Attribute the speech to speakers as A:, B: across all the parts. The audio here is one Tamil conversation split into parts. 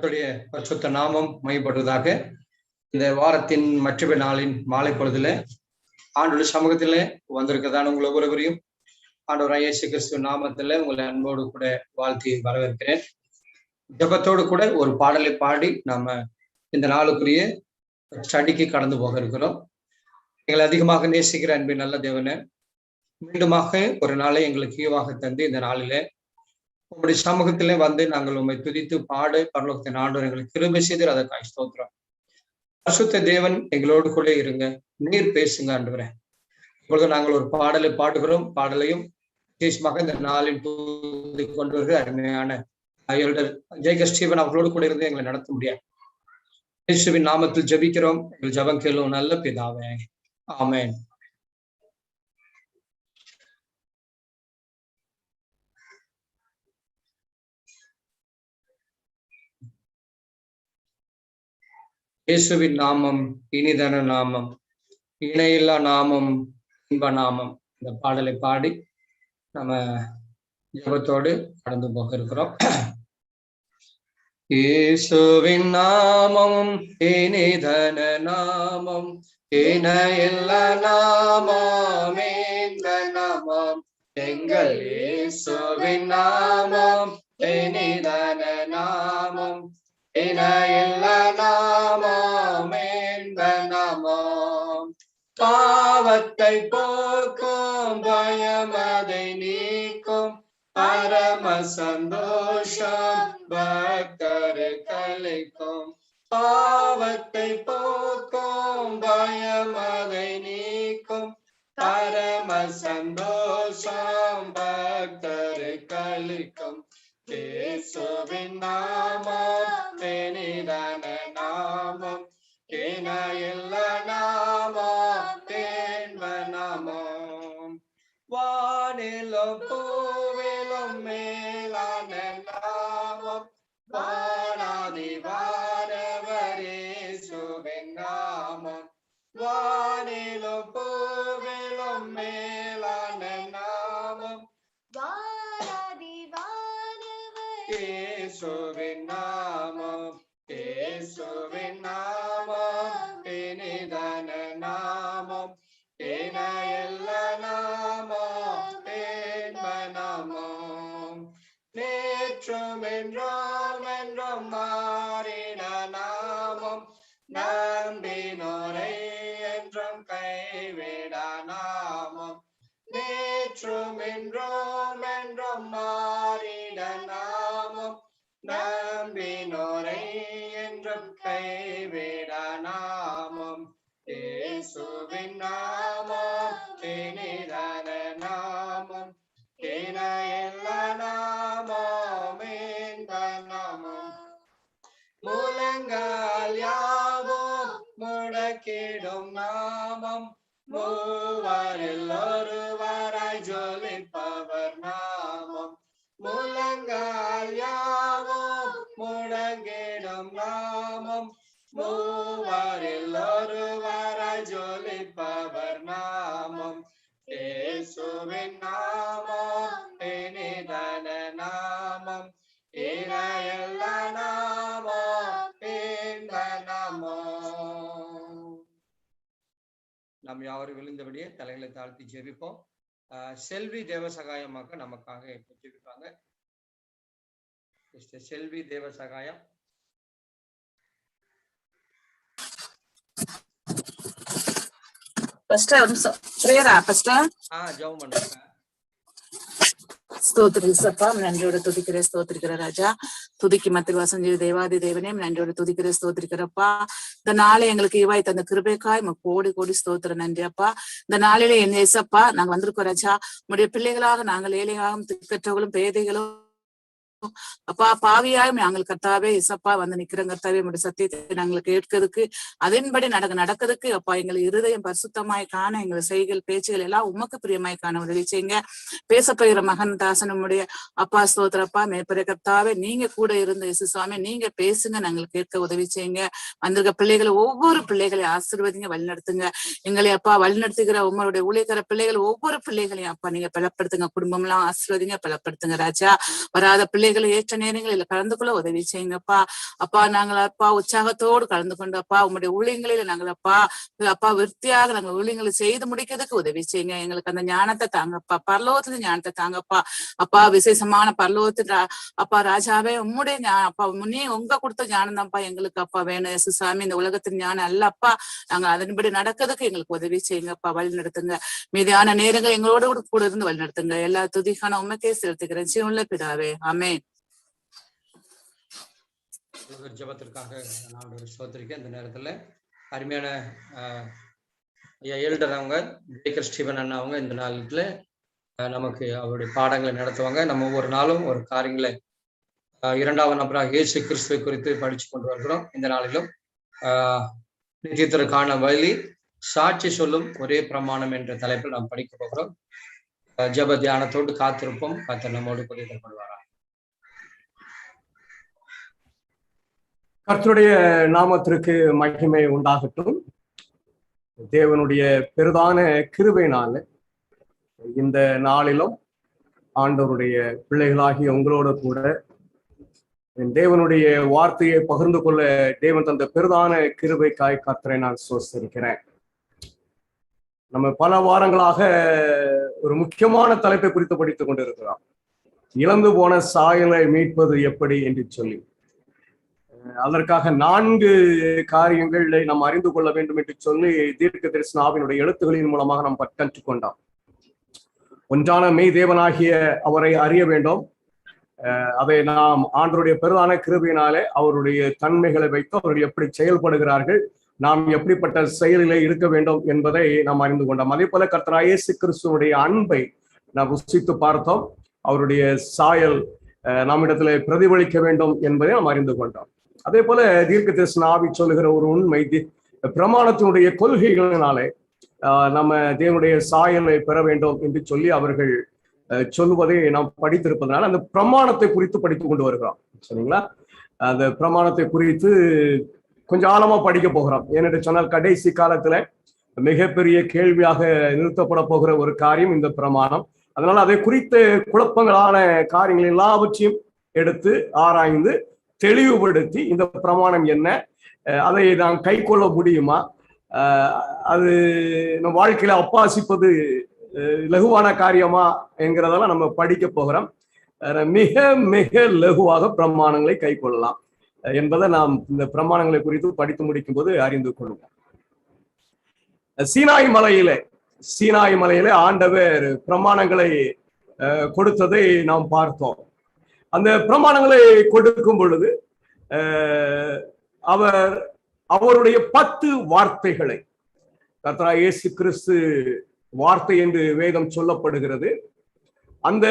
A: கர்த்தருடைய பரிசுத்த நாமம் மையப்படுவதாக. இந்த வாரத்தின் மற்றொரு நாளின் மாலை பொழுதுல ஆண்டோட சமூகத்திலே வந்திருக்கிறதான உங்களை ஒவ்வொருவரையும் ஆண்டவராகிய இயேசு கிறிஸ்துவின் நாமத்துல உங்களை அன்போடு கூட வாழ்த்தி வரவேற்கிறேன். ஜெபத்தோடு கூட ஒரு பாடலை பாடி நாம இந்த நாளுக்குரிய ஸ்டடிக்கு கடந்து போக இருக்கிறோம். எங்களை அதிகமாக நேசிக்கிற அன்பின் நல்ல தேவனை மீண்டுமாக ஒரு நாளை எங்களுக்கு ஈவாக தந்து இந்த நாளிலே உங்களுடைய சமூகத்திலே வந்து நாங்கள் உண்மை துதித்து பாடு பரலோகத்தின் ஆண்டவர் எங்களுக்கு கிருபை செய்து அதற்காக ஸ்தோத்திரம். பரிசுத்த தேவன் எங்களோடு கூட இருங்க, நீர் பேசுங்க ஆண்டவரே. இப்பொழுது நாங்கள் ஒரு பாடலை பாடுகிறோம். பாடலையும் விசேஷமாக இந்த நாளின் கொண்டு வருகிற அருமையான ஜெயக ஸ்டீவன் அவர்களோடு கூட இருந்து எங்களை நடத்த முடியாது. இயேசுவின் நாமத்தில் ஜெபிக்கிறோம், எங்கள் ஜெபம் கேளும் நல்ல பிதாவே, ஆமென். இயேசுவின் நாமம் இனிதான நாமம், இணையில்லா நாமம், இன்ப நாமம். இந்த பாடலை பாடி நம்ம ஜெபத்தோடு கடந்து போக இருக்கிறோம். இயேசுவின் நாமம் இனிதான நாமம், இணையில்லா நாமம், இந்த நாமம் எங்கள் இயேசுவின் நாமம் இனிதான நாமம், இணையில்லா நாமம், இந்த நாமம் பாவத்தை போக்கும், பயமதை நீக்கும், பரம சந்தோஷம் பக்தருக்கு அளிக்கும். பாவத்தை போக்கும், பயமதை நீக்கும், பரம சந்தோஷம் பக்தருக்கு அளிக்கும். இயேசுவின் நாமம் இனிதான நாமம், இணையில்லா நாமம், இன்ப நாமம். வானிலும் பூவிலும் மேலான நாமம், வானாதி வானவர் இயேசுவின் நாமம். வானிலும் பூவிலும் மேலான நாமம், இயேசுவின் நாமம், இயேசுவின் நாமம் இனிதான நாமம், இணையில்லா நாமம், இன்ப நாமம். நேற்றும் என்றும் என்றும் மாறின நாமம், நம்பினோரை என்றும் கைவிட நாமம். நேற்றும் என்றும் என்றும் மாறிட நாமம், நம்பினோரை என்றும் கைவிட நாமம். இயேசுவின் நாமம் இனிதான நாமம், இணையில்லா நாமம், இன்ப நாமம். முழங்கால் யாவும் முடக்கிடும் நாமம், மூவரில் ஒருவராய் ஜொலிப்பவர் நாமம். முழங்கால் யாவும் முடங்கிடும் நாமம், மூவரில் ஒருவராய் ஜொலிப்பவர் நாமம். இயேசுவின் நாமம் இனிதான நாமம், இணையில்லா நாமம், இன்ப நாமம். நாம் யாவரும் விழுந்தபடியே தலைகளை தாழ்த்தி ஜெபிப்போம். செல்வி தேவசகாயமாக நமக்காக ஜெபிப்பாங்க. செல்வி தேவசகாயம். ஜெபம் பண்ணுங்க.
B: ஸ்தோத்திரிசப்பா, நன்றியோட துதிக்கிற ஸ்தோத்திரிக்கிற ராஜா, துதிக்கு மத்தியில் வாசம் செய்த தேவாதி தேவனே, நன்றியோட துதிக்கிற ஸ்தோத்திரிக்கிறப்பா. இந்த நாளை எங்களுக்கு இவாய் தந்த கிருபைக்காய் கோடி கோடி ஸ்தோத்திர நன்றி அப்பா. இந்த நாளிலே என் ஏசப்பா நாங்க வந்திருக்கோம் ராஜா. உடைய பிள்ளைகளாக நாங்கள் ஏழையாகவும் திக்கற்றவர்களும் பேதைகளும் அப்பா பாவியாயும் நாங்கள் கர்த்தாவே இசப்பா வந்து நிக்கிறோம் கர்த்தாவே. உடைய சத்தியத்தை நாங்கள் கேட்கிறதுக்கு அதன்படி நடக்கிறதுக்கு அப்பா எங்களை இருதயம் பரிசுத்தமாய் காண, எங்களை செய்கள் பேச்சுகள் எல்லாம் உமக்கு பிரியமாய் காண உதவி செய்யுங்க. பேசப்படுகிற மகன் தாசனுடைய அப்பா ஸ்தோத்திரப்பா மேற்பெரிய கர்த்தாவே, நீங்க கூட இருந்த இயேசு சுவாமி நீங்க பேசுங்க, நாங்கள் கேட்க உதவி செய்யுங்க. வந்திருக்க பிள்ளைகளை ஒவ்வொரு பிள்ளைகளை ஆசீர்வதிங்க, வழிநடத்துங்க. எங்களை அப்பா வழிநடத்துகிற உங்களுடைய ஊழியக்கார பிள்ளைகள் ஒவ்வொரு பிள்ளைகளையும் அப்பா நீங்க பலப்படுத்துங்க. குடும்பம் எல்லாம் ஆசீர்வதிங்க, பலப்படுத்துங்க ராஜா. வராத பிள்ளை வேலைகளை ஏற்ற நேரங்களில் கலந்து கொள்ள உதவி செய்யுங்கப்பா. அப்பா நாங்கள் அப்பா உற்சாகத்தோடு கலந்து கொண்டு அப்பா உங்களுடைய ஊழியங்களில நாங்கள் அப்பா விருத்தியாக நாங்கள் ஊழியங்களை செய்து முடிக்கிறதுக்கு உதவி செய்யுங்க. எங்களுக்கு அந்த ஞானத்தை தாங்கப்பா, பரலோகத்துல ஞானத்தை தாங்கப்பா. அப்பா விசேஷமான பரலோகத்து அப்பா ராஜாவே உம்முடைய அப்பா முன்னே உங்க கொடுத்த ஞானம் தான்ப்பா எங்களுக்கு அப்பா வேணும். சாமி இந்த உலகத்தின் ஞானம் அல்லப்பா, நாங்க அதன்படி நடக்கிறதுக்கு எங்களுக்கு உதவி செய்யுங்கப்பா, வழி நடத்துங்க. மீதியான நேரங்கள் எங்களோட கூட இருந்து வழி நடத்துங்க. எல்லா துதிக்கான உண்மைக்கே செலுத்துகிறேன் ஜீவனுள்ள பிதாவே, ஆமென்.
A: ஜெபத்திற்காக நான் ஒரு ஸ்தோத்திரிக்கேன். இந்த நேரத்துல அருமையான எல்டர் அவங்க பேக்கர் ஸ்டீவன் அண்ணா அவங்க இந்த நாளில் நமக்கு அவருடைய பாடங்களை நடத்துவாங்க. நம்ம ஒவ்வொரு நாளும் ஒரு காரியங்களை இரண்டாவது நபராக இயேசு கிறிஸ்துவை குறித்து படிச்சு கொண்டு வருகிறோம். இந்த நாளிலும் நித்தியத்திற்கான வழி சாட்சி சொல்லும் ஒரே பிரமாணம் என்ற தலைப்பில் நாம் படிக்க போகிறோம். ஜெப தியானத்தோடு காத்திருப்போம். கர்த்தர் நம்மோடு கூட கொள்வாரா.
C: கர்த்தருடைய நாமத்திற்கு மகிமை உண்டாகட்டும். தேவனுடைய பெரிதான கிருபையினால இந்த நாளிலும் ஆண்டவருடைய பிள்ளைகளாகிய உங்களோட கூட தேவனுடைய வார்த்தையை பகிர்ந்து கொள்ள தேவன் தந்த பெரிதான கிருபைக்காய் கர்த்தரை நான் ஸ்தோத்திரிக்கிறேன். நம்ம பல வாரங்களாக ஒரு முக்கியமான தலைப்பை குறித்து படித்துக் கொண்டிருக்கிறோம். இழந்து போன சாயலை மீட்பது எப்படி என்று சொல்லி, அதற்காக 4 காரியங்களை நாம் அறிந்து கொள்ள வேண்டும் என்று சொல்லி தீர்க்க தரிசன ஆவியினுடைய எழுத்துகளின் மூலமாக நாம் கற்றுக்கொண்டோம். ஒன்றான மெய் தேவனாகிய அவரை அறிய வேண்டும். அதை நாம் ஆண்டவருடைய பெரிதான கிருபையினாலே அவருடைய தன்மைகளை வைத்து அவர்கள் எப்படி செயல்படுகிறார்கள், நாம் எப்படிப்பட்ட செயலிலே இருக்க வேண்டும் என்பதை நாம் அறிந்து கொண்டோம். அதே போல கர்த்தராகிய இயேசு கிறிஸ்துவினுடைய அன்பை நாம் ருசித்து பார்த்தோம். அவருடைய சாயல் நம்மிடத்திலே பிரதிபலிக்க வேண்டும் என்பதை நாம் அறிந்து கொண்டோம். அதே போல தீர்க்க தரிசன ஆவி சொல்லுகிற ஒரு உண்மை, பிரமாணத்தினுடைய கொள்கைகளினாலே நம்ம தேவனுடைய சாயலை பெற வேண்டும் என்று சொல்லி அவர்கள் சொல்லுவதை நாம் படித்திருப்பதனால அந்த பிரமாணத்தை குறித்து படித்துக் கொண்டு வருகிறோம். சரிங்களா? அந்த பிரமாணத்தை குறித்து கொஞ்சம் ஆழமா படிக்க போகிறோம். ஏனென்று சொன்னால் கடைசி காலத்துல மிகப்பெரிய கேள்வியாக நிறுத்தப்பட போகிற ஒரு காரியம் இந்த பிரமாணம். அதனால அதை குறித்த குழப்பங்களான காரியங்கள் எல்லாவற்றையும் எடுத்து ஆராய்ந்து தெளிவுபடுத்தி இந்த பிரமாணம் என்ன, அதை நாம் கை கொள்ள முடியுமா, அது நம்ம வாழ்க்கையில அப்பாசிப்பது லகுவான காரியமா என்கிறதெல்லாம் நம்ம படிக்க போகிறோம். மிக மிக லகுவாக பிரமாணங்களை கை கொள்ளலாம் என்பதை நாம் இந்த பிரமாணங்களை குறித்து படித்து முடிக்கும் போது அறிந்து கொள்வோம். சீனாய் மலையிலே ஆண்டவர் பிரமாணங்களை கொடுத்ததை நாம் பார்த்தோம். அந்த பிரமாணங்களை கொடுக்கும் பொழுது அவருடைய 10 வார்த்தைகளை, கர்த்தராகிய இயேசு கிறிஸ்து வார்த்தை என்று வேதம் சொல்லப்படுகிறது, அந்த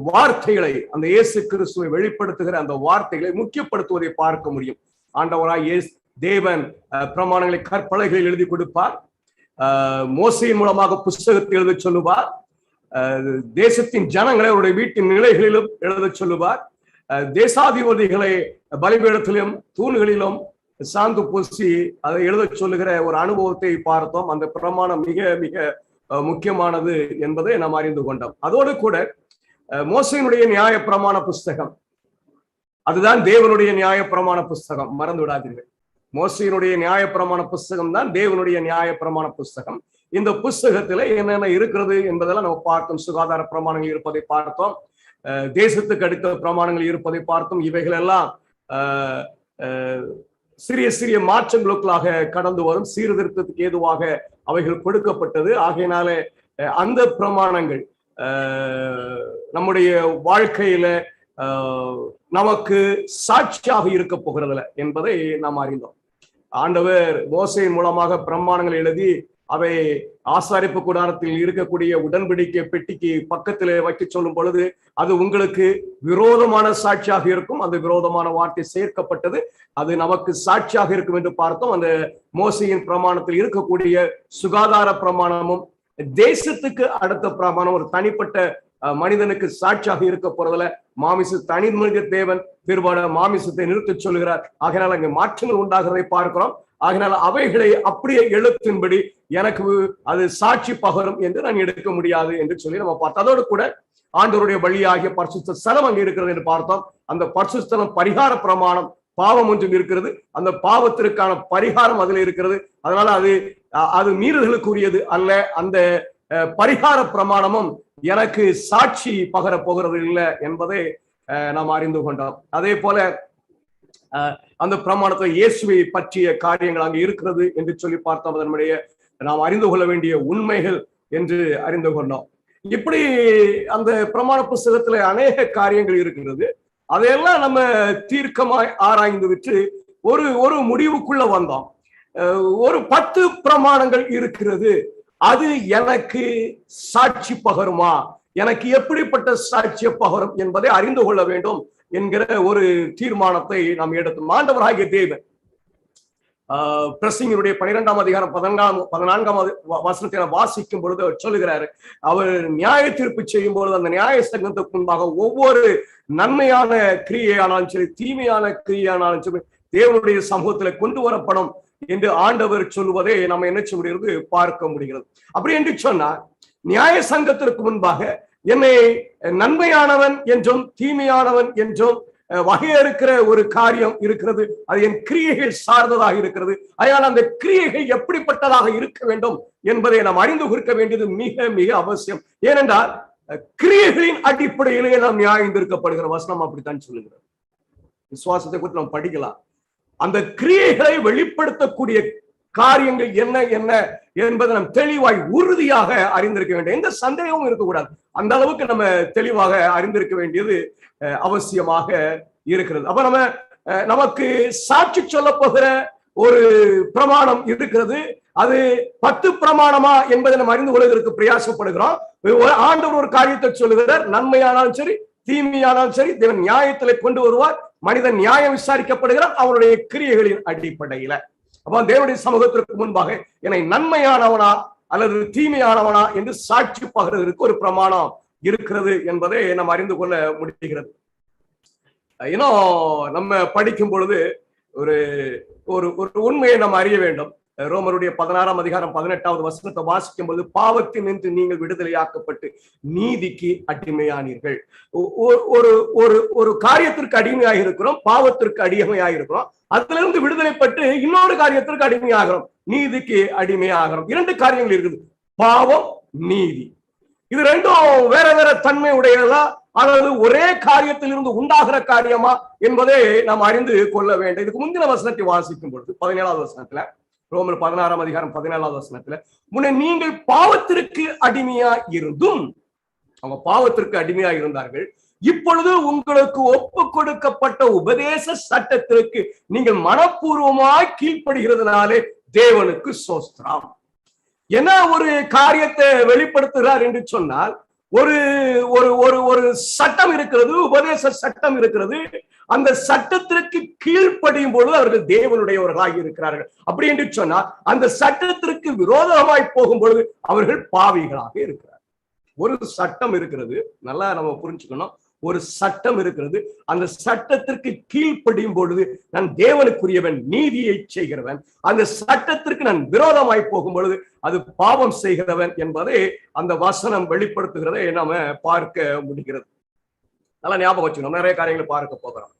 C: வார்த்தைகளை, அந்த இயேசு கிறிஸ்துவை வெளிப்படுத்துகிற அந்த வார்த்தைகளை முக்கியப்படுத்துவதை பார்க்க முடியும். ஆண்டவராய் தேவன் பிரமாணங்களை கற்பலகைகளில் எழுதி கொடுப்பார், மோசையின் மூலமாக புஸ்தகத்தை எழுத சொல்லுவார், தேசத்தின் ஜனங்களை அவருடைய வீட்டின் நிலைகளிலும் எழுத சொல்லுவார், தேசாதிபதிகளை பலிபீடத்திலும் தூண்களிலும் சாந்து பூசி அதை எழுத சொல்லுகிற ஒரு அனுபவத்தை பார்த்தோம். அந்த பிரமாணம் மிக மிக முக்கியமானது என்பதை நாம் அறிந்து கொண்டோம். அதோடு கூட மோசையினுடைய நியாய பிரமாண புஸ்தகம், அதுதான் தேவனுடைய நியாய பிரமாண புஸ்தகம், மறந்து விடாதீர்கள். மோசையினுடைய நியாய பிரமாண புஸ்தகம் தான் தேவனுடைய நியாய பிரமாண புஸ்தகம். இந்த புஸ்தகத்துல என்னென்ன இருக்கிறது என்பதெல்லாம் நம்ம பார்த்தோம். சுகாதார பிரமாணங்கள் இருப்பதை பார்த்தோம், தேசத்துக்கு அடுத்த பிரமாணங்கள் இருப்பதை பார்த்தோம். இவைகள் எல்லாம் சிறிய சிறிய மாற்றங்களுக்குள்ளாக கடந்து வரும், சீர்திருத்தத்துக்கு ஏதுவாக அவைகள் கொடுக்கப்பட்டது. ஆகையினால அந்த பிரமாணங்கள் நம்முடைய வாழ்க்கையில நமக்கு சாட்சியாக இருக்க போகிறதில்ல என்பதை நாம் அறிந்தோம். ஆண்டவர் மோசையின் மூலமாக பிரமாணங்களை எழுதி அவை ஆசாரிப்பு கூடாரத்தில் இருக்கக்கூடிய உடன்படிக்கை பெட்டிக்கு பக்கத்திலே வைக்க சொல்லும் பொழுது அது உங்களுக்கு விரோதமான சாட்சியாக இருக்கும். அந்த விரோதமான வார்த்தை சேர்க்கப்பட்டது, அது நமக்கு சாட்சியாக இருக்கும் என்று பார்த்தோம். அந்த மோசையின் பிரமாணத்தில் இருக்கக்கூடிய சுகாதார பிரமாணமும் தேசத்துக்கு அடுத்த பிரமாணம், ஒரு தனிப்பட்ட மனிதனுக்கு சாட்சியாக இருக்க போறதுல மாமிச தனி மனித தேவன் பெரும்பாலான மாமிசத்தை நிறுத்த சொல்லுகிறார். ஆகையினால் அங்கே மாற்றங்கள் உண்டாகிறதை பார்க்கிறோம். ஆகையினால் அவைகளை அப்படியே எழுத்தின்படி எனக்கு அது சாட்சி பகரும் என்று நான் எடுக்க முடியாது என்று சொல்லி நம்ம பார்த்தோம். அதோடு கூட ஆண்டவருடைய வழியாகிய பரிசுத்த ஸ்தலம் அங்கே இருக்கிறது என்று பார்த்தோம். அந்த பரிசுத்த ஸ்தலம் பரிகார பிரமாணம், பாவம் ஒன்றும் இருக்கிறது, அந்த பாவத்திற்கான பரிகாரம் அதுல இருக்கிறது. அதனால அது மீறுதலுக்குரியது அல்ல. அந்த பரிகார பிரமாணமும் எனக்கு சாட்சி பகர போகிறது இல்லை என்பதை நாம் அறிந்து கொண்டோம். அதே போல அந்த பிரமாணத்தை இயேசுவை பற்றிய காரியங்கள் அங்கே இருக்கிறது என்று சொல்லி பார்த்தோம். அதனுடைய நாம் அறிந்து கொள்ள வேண்டிய உண்மைகள் என்று அறிந்து கொண்டோம். இப்படி அந்த பிரமாண புஸ்தகத்துல அநேக காரியங்கள் இருக்கிறது. அதையெல்லாம் நம்ம தீர்க்கமாய் ஆராய்ந்து விட்டு ஒரு முடிவுக்குள்ள வந்தோம். ஒரு 10 பிரமாணங்கள் இருக்கிறது, அது எனக்கு சாட்சி பகருமா, எனக்கு எப்படிப்பட்ட சாட்சிய பகரும் என்பதை அறிந்து கொள்ள வேண்டும் என்கிற ஒரு தீர்மானத்தை நாம் எடுத்தோம். ஆண்டவராகிய தேவன் பிரசங்கினுடைய 12ஆம் அதிகாரம் 14ஆம் வசனத்தை வாசிக்கும் பொழுது அவர் சொல்லுகிறாரு, அவர் நியாய தீர்ப்பு செய்யும் பொழுது அந்த நியாய சங்கத்துக்கு முன்பாக ஒவ்வொரு நன்மையான கிரியையானாலும் சரி, தீமையான கிரியையானாலும் சரி, தேவனுடைய சமூகத்துல கொண்டு வரப்படும் என்று ஆண்டவர் சொல்வதை நம்ம என்ன செய்ய முடிகிறது, பார்க்க முடிகிறது. அப்படி என்று சொன்னால் நியாய சங்கத்திற்கு முன்பாக என்னை நன்மையானவன் என்றும் தீமையானவன் என்றும் வகையறுக்கிற ஒரு காரியம் இருக்கிறது. அது என் கிரியைகள் சார்ந்ததாக இருக்கிறது. அதனால் அந்த கிரியைகள் எப்படிப்பட்டதாக இருக்க வேண்டும் என்பதை நாம் அறிந்து கொடுக்க வேண்டியது மிக மிக அவசியம். ஏனென்றால் கிரியைகளின் அடிப்படையிலேயே நாம் நியாயம் தீர்க்கப்படுகிற வசனம் அப்படித்தான் சொல்லுகிறது. விசுவாசத்தை குறித்து நாம் படிக்கலாம். அந்த கிரியைகளை வெளிப்படுத்தக்கூடிய காரியங்கள் என்ன என்ன என்பதை நாம் தெளிவாய் உறுதியாக அறிந்திருக்க வேண்டும். எந்த சந்தேகமும் இருக்கக்கூடாது. அந்த அளவுக்கு நம்ம தெளிவாக அறிந்திருக்க வேண்டியது அவசியமாக இருக்கிறது. அப்ப நமக்கு சாட்சி சொல்ல போகிற ஒரு பிரமாணம் இருக்கிறது. அது 10 பிரமாணமா என்பதை நம்ம அறிந்து கொள்வதற்கு பிரயாசப்படுகிறோம். ஆண்டவர் ஒரு காரியத்தை சொல்லுகிறார், நன்மையானாலும் சரி தீமையானாலும் சரி தேவன் நியாயத்திலே கொண்டு வருவார். மனிதன் நியாயம் விசாரிக்கப்படுகிறார் அவருடைய கிரியைகளின் அடிப்படையில. அப்ப தேவனுடைய சமூகத்திற்கு முன்பாக என்னை நன்மையானவனா அல்லது தீமையானவனா என்று சாட்சி பகர்வதற்கு ஒரு பிரமாணம் இருக்கிறது என்பதை நாம் அறிந்து கொள்ள முடிகிறது. இன்னும் நம்ம படிக்கும் பொழுது ஒரு ஒரு உண்மையை நாம் அறிய வேண்டும். ரோமருடைய 16ஆம் அதிகாரம் 18வது வசனத்தை வாசிக்கும் பொழுது, பாவத்தின் நின்று நீங்கள் விடுதலையாக்கப்பட்டு நீதிக்கு அடிமையானீர்கள். ஒரு காரியத்திற்கு அடிமையாக இருக்கிறோம், பாவத்திற்கு அடிமையாக இருக்கிறோம். அதுல இருந்து விடுதலைப்பட்டு இன்னொரு காரியத்திற்கு அடிமையாகிறோம், நீதிக்கு அடிமையாகிறோம். 2 காரியங்கள் இருக்குது, பாவம் நீதி. இது ரெண்டும் வேற வேற தன்மை உடையதா அல்லது ஒரே காரியத்தில் இருந்து உண்டாகிற காரியமா என்பதை நாம் அறிந்து கொள்ள வேண்டும். இதுக்கு முந்தின வசனத்தை வாசிக்கும் பொழுது 17வது வசனத்துல, ரோமர் 16ஆம் அதிகாரம் 17வது வசனத்துல, முன்ன நீங்கள் பாவத்திற்கு அடிமையா இருந்தும், அவங்க பாவத்திற்கு அடிமையா இருந்தார்கள், இப்பொழுது உங்களுக்கு ஒப்பு கொடுக்கப்பட்ட உபதேச சட்டத்திற்கு நீங்கள் மனப்பூர்வமாய் கீழ்ப்படுகிறதுனாலே தேவனுக்கு ஸ்தோத்திரம். என்ன ஒரு காரியத்தை வெளிப்படுத்துகிறார் என்று சொன்னால், ஒரு ஒரு சட்டம் இருக்கிறது, உபதேச சட்டம் இருக்கிறது. அந்த சட்டத்திற்கு கீழ்ப்படியும் பொழுது அவர்கள் தேவனுடையவர்களாக இருக்கிறார்கள். அப்படி என்று சொன்னால் அந்த சட்டத்திற்கு விரோதமாய் போகும் பொழுது அவர்கள் பாவிகளாக இருக்கிறார்கள். ஒரு சட்டம் இருக்கிறது, நல்லா நம்ம புரிஞ்சுக்கணும். ஒரு சட்டம் இருக்கிறது, அந்த சட்டத்திற்கு கீழ்ப்படியும் பொழுது நான் தேவனுக்குரியவன், நீதியை செய்கிறவன். அந்த சட்டத்திற்கு நான் விரோதமாய் போகும் பொழுது அது பாவம் செய்கிறவன் என்பதை அந்த வசனம் வெளிப்படுத்துகிறதை நாம பார்க்க முடிகிறது. நல்லா ஞாபகம் வச்சுக்கணும். நிறைய காரியங்களை பார்க்க போகிறோம்.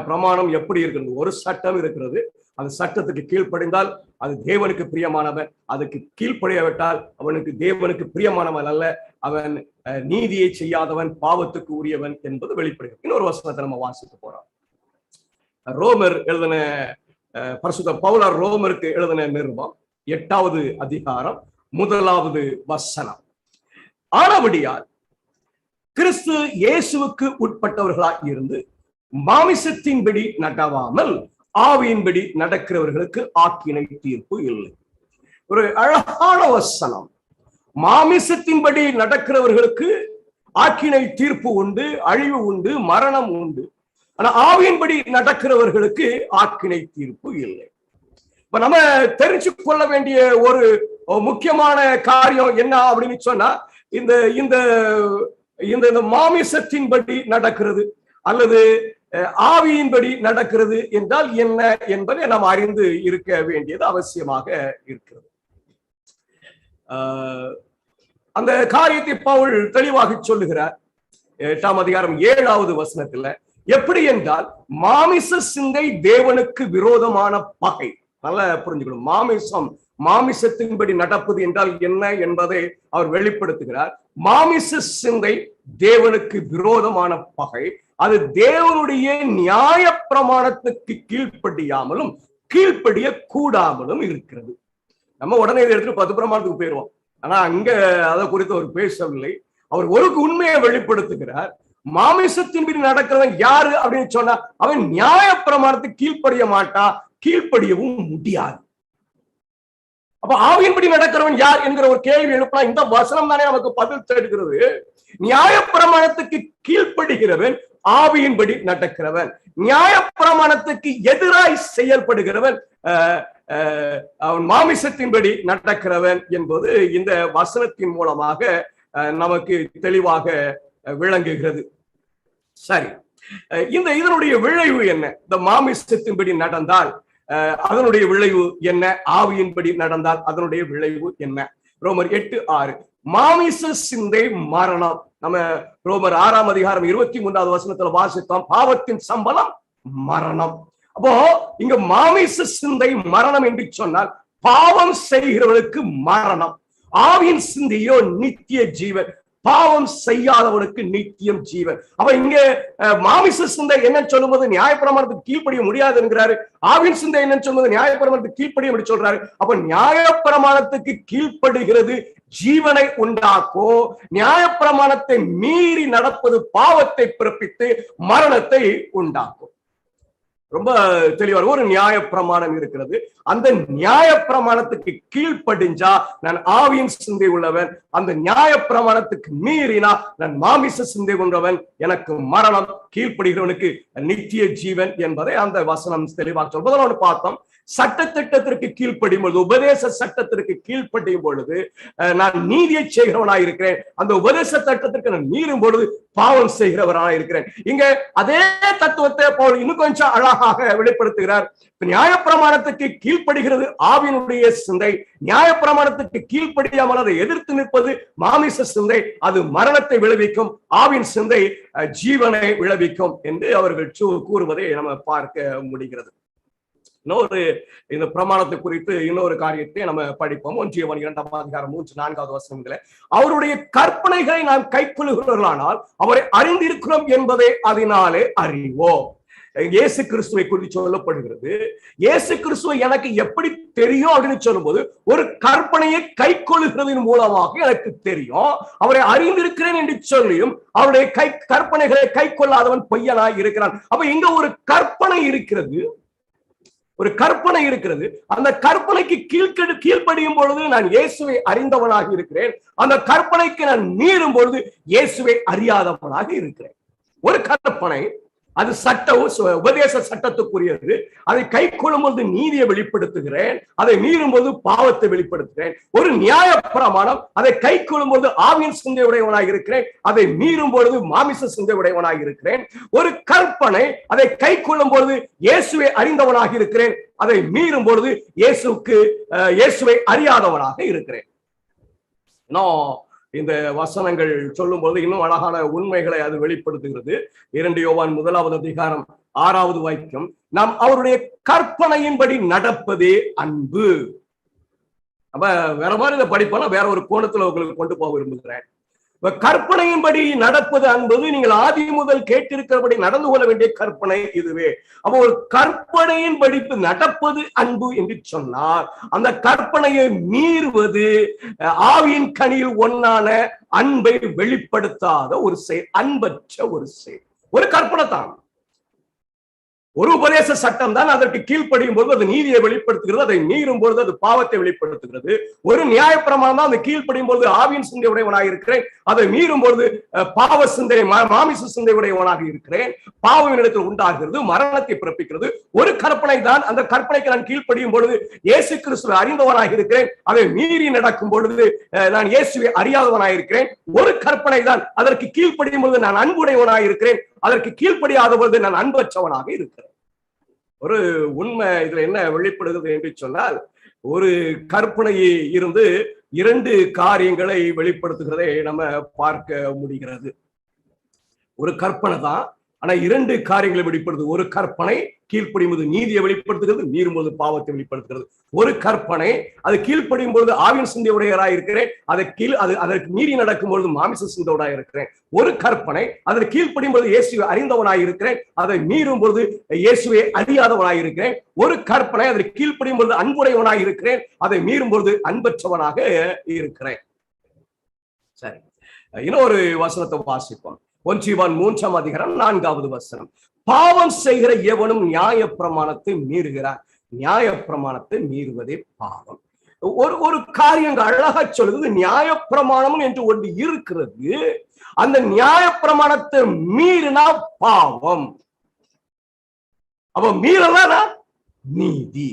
C: பிரமாணம் எப்படி இருக்கிறது, ஒரு சட்டம் இருக்கிறது, அந்த சட்டத்துக்கு கீழ்ப்படிந்தால் அது தேவனுக்கு பிரியமானவன், அதுக்கு கீழ்ப்படியாவிட்டால் அவனுக்கு தேவனுக்கு பிரியமானவன் அல்ல, அவன் நீதியை செய்யாதவன், பாவத்துக்கு உரியவன் என்பது வெளிப்படுகிறது. இன்னொரு வசனத்தை நம்ம வாசித்து போறோம். ரோமர் எழுதின பரிசுத்த பவுலர் ரோமருக்கு எழுதின நிருபம் 8வது அதிகாரம் 1வது வசனம், ஆனபடியால் கிறிஸ்து இயேசுவுக்கு உட்பட்டவர்களாய் இருந்து மாமிசத்தின்படி நடவாமல் ஆவியின்படி நடக்கிறவர்களுக்கு ஆக்கினை தீர்ப்பு இல்லை. ஒரு அழகான வசனம். மாமிசத்தின்படி நடக்கிறவர்களுக்கு ஆக்கினை தீர்ப்பு உண்டு, அழிவு உண்டு, மரணம் உண்டு. ஆனா ஆவியின்படி நடக்கிறவர்களுக்கு ஆக்கினை தீர்ப்பு இல்லை. இப்ப நம்ம தெரிஞ்சு கொள்ள வேண்டிய ஒரு முக்கியமான காரியம் என்ன அப்படின்னு சொன்னா, இந்த இந்த மாமிசத்தின்படி நடக்கிறது அல்லது ஆவியின்படி நடக்கிறது என்றால் என்ன என்பதை நாம் அறிந்து இருக்க வேண்டியது அவசியமாக இருக்கிறது. அந்த காரியத்தை பவுல் தெளிவாக சொல்லுகிறார் 8ஆம் அதிகாரம் 7வது வசனத்துல. எப்படி என்றால், மாமிச சிந்தை தேவனுக்கு விரோதமான பகை. நல்லா புரிஞ்சுக்கணும். மாமிசத்தின்படி நடப்பது என்றால் என்ன என்பதை அவர் வெளிப்படுத்துகிறார். மாமிச சிந்தை தேவனுக்கு விரோதமான பகை. அது தேவனுடைய நியாய பிரமாணத்துக்கு கீழ்ப்படியாமலும் கீழ்ப்படிய கூடாமலும் இருக்கிறது. நம்ம உடனே இதை எடுத்துட்டு 10 பிரமாணத்துக்கு போயிடுவோம். ஆனா அங்க அதை குறித்து அவர் பேசவில்லை. அவர் ஒரு உண்மையை வெளிப்படுத்துகிறார். மாமிசத்தின்படி நடக்கிறவன் யாரு அப்படின்னு சொன்னா, அவன் நியாய பிரமாணத்துக்கு கீழ்ப்படிய மாட்டான், கீழ்ப்படியவும் முடியாது. அப்ப ஆவியின்படி நடக்கிறவன் யார் என்கிற ஒரு கேள்வி எழுப்பலாம். இந்த வசனம் தானே நமக்கு பதில் தருகிறது. நியாய பிரமாணத்துக்கு கீழ்ப்படுகிறவன் ஆவியின்படி நடக்கிறவன், நியாய பிரமாணத்துக்கு எதிராய் செயல்படுகிறவன் அவன் மாமிசத்தின்படி நடக்கிறவன் என்பது இந்த வசனத்தின் மூலமாக நமக்கு தெளிவாக விளங்குகிறது. சரி, இதனுடைய விளைவு என்ன? இந்த மாமிசத்தின்படி நடந்தால் அதனுடைய விளைவு என்ன? ஆவியின்படி நடந்தால் அதனுடைய விளைவு என்ன? ரோமர் 8:6. மாமிச சிந்தை மரணம். நம்ம ரோமர் 6ஆம் அதிகாரம் 23வது வசனத்துல வாசித்தோம், பாவத்தின் சம்பளம் மரணம். அப்போ இங்க மாமிச சிந்தை மரணம் என்று சொன்னால் பாவம் செய்கிறவனுக்கு மரணம். ஆவியின் சிந்தையோ நித்திய ஜீவன், பாவம் செய்யாதவனுக்கு நித்தியம் ஜீவன். அப்ப இங்க மாமிச சிந்தை என்ன சொல்லும்போது நியாயப்பிரமாணத்துக்கு கீழ்ப்படிய முடியாது என்கிறாரு. ஆவின் சிந்தை என்ன சொல்லும்போது நியாயப்பிரமாணத்துக்கு கீழ்ப்படிய சொல்றாரு. அப்ப நியாயப்பிரமாணத்துக்கு கீழ்ப்படுகிறது ஜீவனை உண்டாக்கோ, நியாயப்பிரமாணத்தை மீறி நடப்பது பாவத்தை பிறப்பித்து மரணத்தை உண்டாக்கும். ரொம்ப தெளிவாக ஒரு நியாய பிரமாணம் இருக்கிறது. அந்த நியாய பிரமாணத்துக்கு கீழ்ப்படிஞ்சா நான் ஆவியின் சிந்தை உள்ளவன், அந்த நியாய பிரமாணத்துக்கு மீறினா நான் மாமிச சிந்தை கொண்டவன், எனக்கு மரணம். கீழ்ப்படுகிறவனுக்கு நித்திய ஜீவன் என்பதை அந்த வசனம் தெளிவாக சொல்வதோடு பார்த்தோம். சட்டத்திட்டத்திற்கு கீழ்ப்படியும் பொழுது, உபதேச சட்டத்திற்கு கீழ்ப்படியும் பொழுது நான் நீதியை செய்கிறவனாய் இருக்கிறேன். அந்த உபதேச சட்டத்திற்கு நான் மீறும் பொழுது பாவம் செய்கிறவனாய் இருக்கிறேன். இங்க அதே தத்துவத்தை பவுல் இன்னும் கொஞ்சம் அழகாக வெளிப்படுத்துகிறார். நியாயப்பிரமாணத்துக்கு கீழ்ப்படுகிறது ஆவியினுடைய சிந்தை, நியாயப்பிரமாணத்துக்கு கீழ்ப்படியாமல் அதை எதிர்த்து நிற்பது மாமிச சிந்தை. அது மரணத்தை விளைவிக்கும், ஆவின் சிந்தை ஜீவனை விளைவிக்கும் என்று அவர்கள் கூறுவதை நம்ம பார்க்க முடிகிறது. இன்னொரு இந்த பிரமாணத்தை குறித்து இன்னொரு காரியத்தை நம்ம படிப்போம். 1 யோவான் 2ஆம் அதிகாரம் 3-4வது வசனங்கள, அவருடைய கற்பனைகளை நாம் கைக்கொள்ளுகிறவர்களானால் அவரை அறிந்திருக்கிறோம் என்பதை அதனாலே அறிவோம். இயேசு கிறிஸ்துவை குறித்து சொல்லப்படுகிறது. இயேசு கிறிஸ்துவை எனக்கு எப்படி தெரியும் அப்படின்னு சொல்லும்போது, ஒரு கற்பனையை கைக்கொள்ளுகிறதின் மூலமாக எனக்கு தெரியும். அவரை அறிந்திருக்கிறேன் என்று சொல்லியும் அவருடைய கற்பனைகளை கை கொள்ளாதவன் பொய்யனாய் இருக்கிறான். அப்ப இங்க ஒரு கற்பனை இருக்கிறது, ஒரு கற்பனை இருக்கிறது. அந்த கற்பனைக்கு கீழ்ப்படியும் பொழுது நான் இயேசுவை அறிந்தவனாக இருக்கிறேன். அந்த கற்பனைக்கு நான் மீறும் பொழுது இயேசுவை அறியாதவனாக இருக்கிறேன். ஒரு கற்பனை, அது சட்டம், உபதேச சட்டத்துக்குரியது. அதை கை கொள்ளும்போது நீதியை வெளிப்படுத்துகிறேன், அதை மீறும் போது பாவத்தை வெளிப்படுத்துகிறேன். ஒரு நியாய பிரமாணம், அதை கை கொள்ளும்போது ஆவியின் சிந்தை உடையவனாக இருக்கிறேன், அதை மீறும் பொழுது மாமிச சிந்தை உடையவனாக இருக்கிறேன். ஒரு கற்பனை, அதை கை கொள்ளும் பொழுது இயேசுவை அறிந்தவனாக இருக்கிறேன், அதை மீறும் பொழுது இயேசுவை அறியாதவனாக இருக்கிறேன். இந்த வசனங்கள் சொல்லும் பொழுது இன்னும் அழகான உண்மைகளை அது வெளிப்படுத்துகிறது. 2 யோவான் 1ஆம் அதிகாரம் 6வது வாக்கியம், நாம் அவருடைய கற்பனையின்படி நடப்பதே அன்பு. அப்ப வேற மாதிரி இதை படிப்போம்னா வேற ஒரு கோணத்துல உங்களுக்கு கொண்டு போக விரும்புகிறேன். கற்பனையின்படி நடப்பது அன்பது. நீங்கள் ஆதி முதல் கேட்டிருக்கிறபடி நடந்து கொள்ள வேண்டிய கற்பனை இதுவே. அப்போ ஒரு கற்பனையின் படிப்பு நடப்பது அன்பு என்று சொன்னால், அந்த கற்பனையை மீறுவது ஆவியின் கனியில் ஒன்னான அன்பை வெளிப்படுத்தாத ஒரு செயல், அன்பற்ற ஒரு செயல். ஒரு கற்பனை தான். ஒரு உபதேச சட்டம் தான் அதற்கு கீழ்ப்படியும் பொழுது அது நீதியை வெளிப்படுத்துகிறது, அதை மீறும் பொழுது அது பாவத்தை வெளிப்படுத்துகிறது. ஒரு நியாயப்பிரமாணம் தான் அந்த கீழ்ப்படியும் பொழுது ஆவியின் சிந்தை உடையவனாக இருக்கிறேன், அதை மீறும் பொழுது பாவ சிந்தை மாமிச சிந்தை உடையவனாக இருக்கிறேன். பாவம் இடத்தில் உண்டாகிறது, மரணத்தை பிறப்பிக்கிறது. ஒரு கற்பனை தான், அந்த கற்பனைக்கு நான் கீழ்ப்படியும் பொழுது இயேசு கிறிஸ்துவை அறிந்தவனாக இருக்கிறேன், அதை மீறி நடக்கும் பொழுது நான் இயேசுவை அறியாதவனாக இருக்கிறேன். ஒரு கற்பனை தான், அதற்கு கீழ்ப்படியும் பொழுது நான் அன்புடையவனாக இருக்கிறேன், அதற்கு கீழ்ப்படியாத பொழுது நான் அன்பற்றவனாக இருக்கிறேன். ஒரு உண்மை இதுல என்ன வெளிப்படுகிறது என்று சொன்னால், ஒரு கற்பனையை இருந்து 2 காரியங்களை வெளிப்படுத்துகிறதை நம்ம பார்க்க முடிகிறது. ஒரு கற்பனை தான், ஆனா 2 காரியங்களை வெளிப்படுத்துது. ஒரு கற்பனை கீழ்ப்படியும் போது நீதியை வெளிப்படுத்துகிறது, மீறும்போது பாவத்தை வெளிப்படுத்துகிறது. ஒரு கற்பனை அது கீழ்ப்படியும் பொழுது ஆவின் சிந்தையுடையவராக இருக்கிறேன், அதற்கு மீறி நடக்கும் பொழுது மாமிச சிந்தையுடையவராக இருக்கிறேன். ஒரு கற்பனை அதற்கு கீழ்ப்படியும் பொழுது இயேசுவை அறிந்தவனாக இருக்கிறேன், அதை மீறும் பொழுது இயேசுவை அறியாதவனாக இருக்கிறேன். ஒரு கற்பனை அதற்கு கீழ்ப்படியும் பொழுது அன்புடையவனாக இருக்கிறேன், அதை மீறும் பொழுது அன்பற்றவனாக இருக்கிறேன். சரி, இன்னொரு வசனத்தை வாசிப்போம். 1 யோவான் 3ஆம் அதிகாரம் 4வது வசனம். பாவம் செய்கிற எவனும் நியாயப்பிரமாணத்தை மீறுகிறார், நியாயப்பிரமாணத்தை மீறுவதே பாவம். ஒரு காரியங்கள் அழகா சொல்லுது, நியாயப்பிரமாணம் என்று ஒன்று இருக்கிறது, அந்த நியாயப்பிரமாணத்தை மீறினா பாவம், அப்ப மீறலனா நீதி.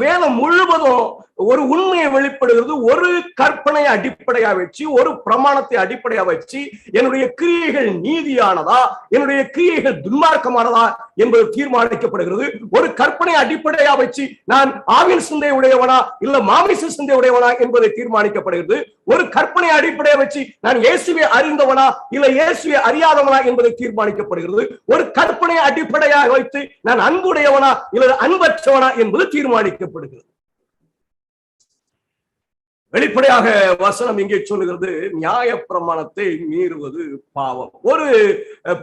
C: வேதம் முழுவதும் ஒரு உண்மையை வெளிப்படுகிறது. ஒரு கற்பனையை அடிப்படையா வச்சு, ஒரு பிரமாணத்தை அடிப்படையா வச்சு என்னுடைய கிரியைகள் நீதியானதா, என்னுடைய கிரியைகள் துன்மார்க்கமானதா என்பது தீர்மானிக்கப்படுகிறது. ஒரு கற்பனை அடிப்படையா வச்சு நான் ஆவின் சிந்தை உடையவனா இல்ல மாமிச சிந்தை உடையவனா என்பதை தீர்மானிக்கப்படுகிறது. ஒரு கற்பனை அடிப்படையை வச்சு நான் இயேசுவை அறிந்தவனா இல்ல இயேசுவை அறியாதவனா என்பதை தீர்மானிக்கப்படுகிறது. ஒரு கற்பனை அடிப்படையாக வைத்து நான் அன்புடையவனா இல்ல அன்பற்றவனா என்பது தீர்மானிக்கப்படுகிறது. வெளிப்படையாக வசனம் இங்கே சொல்லுகிறது, நியாய பிரமாணத்தை மீறுவது பாவம். ஒரு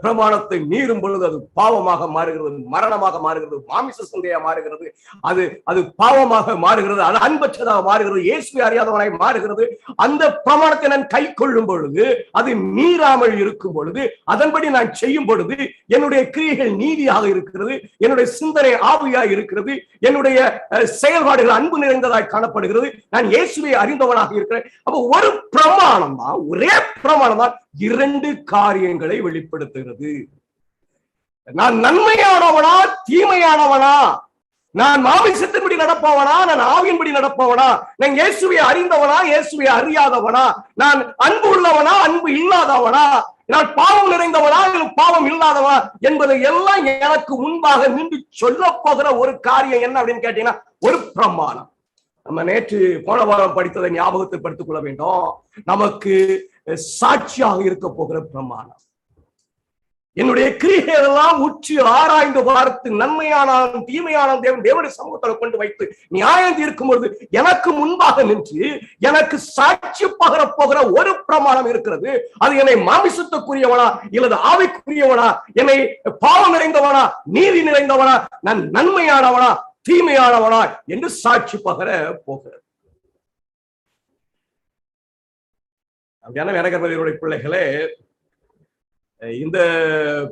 C: பிரமாணத்தை மீறும் பொழுது அது பாவமாக மாறுகிறது, மரணமாக மாறுகிறது, மாமிச சிந்தையா மாறுகிறது, அது பாவமாக மாறுகிறது, அது அன்பற்றதாக மாறுகிறது, இயேசுவை அறியாதவனாய் மாறுகிறது. அந்த பிரமாணத்தை நான் கை கொள்ளும் பொழுது, அது மீறாமல் இருக்கும் பொழுது, அதன்படி நான் செய்யும் பொழுது என்னுடைய கிரியைகள் நீதியாக இருக்கிறது, என்னுடைய சிந்தனை ஆவியாக இருக்கிறது, என்னுடைய செயல்பாடுகள் அன்பு நிறைந்ததாய் காணப்படுகிறது, நான் இயேசுவை அறிந்தவனாக இருக்கிறேன். அப்ப ஒரு பிரமாணம் தான், ஒரே பிரமாணம் தான் 2 காரியங்களை வெளிப்படுத்துகிறது. நான் நன்மையானவனா தீமையானவனா, நான் மாமிசத்தின்படி நடப்பவனா நான் ஆவியின்படி நடப்பவனா, நான் இயேசுவை அறிந்தவனா இயேசுவை அறியாதவனா, நான் அன்பு உள்ளவனா அன்பு இல்லாதவனா, நான் பாவம் நிறைந்தவனா பாவம் இல்லாதவனா என்பதை எல்லாம் எனக்கு முன்பாக நின்று சொல்ல போகிற ஒரு காரியம் என்ன அப்படின்னு கேட்டீங்கன்னா, ஒரு பிரமாணம். நம்ம நேற்று போன வாரம் படித்ததை ஞாபகத்தை படுத்திக் கொள்ள வேண்டும். நமக்கு சாட்சியாக இருக்க போகிற பிரமாணம். என்னுடைய கிரியைகளெல்லாம் உச்சி ஆராய்ந்து பார்த்து நன்மையானாலும் தீமையானாலும் தேவனுடைய சமூகத்தில் கொண்டு வைத்து நியாயம் தீர்க்கும் பொழுது எனக்கு முன்பாக நின்று எனக்கு சாட்சி பகர போகிற ஒரு பிரமாணம் இருக்கிறது. அது என்னை மாமிசத்துக்குரியவனா இல்லது ஆவிக்குரியவனா, என்னை பாவம் நிறைந்தவனா நீதி நிறைந்தவனா, நான் நன்மையானவனா தீமையானவனா என்று சாட்சி பகர போகிறது. அப்படியான வேதகர்மனுடைய பிள்ளைகளே, இந்த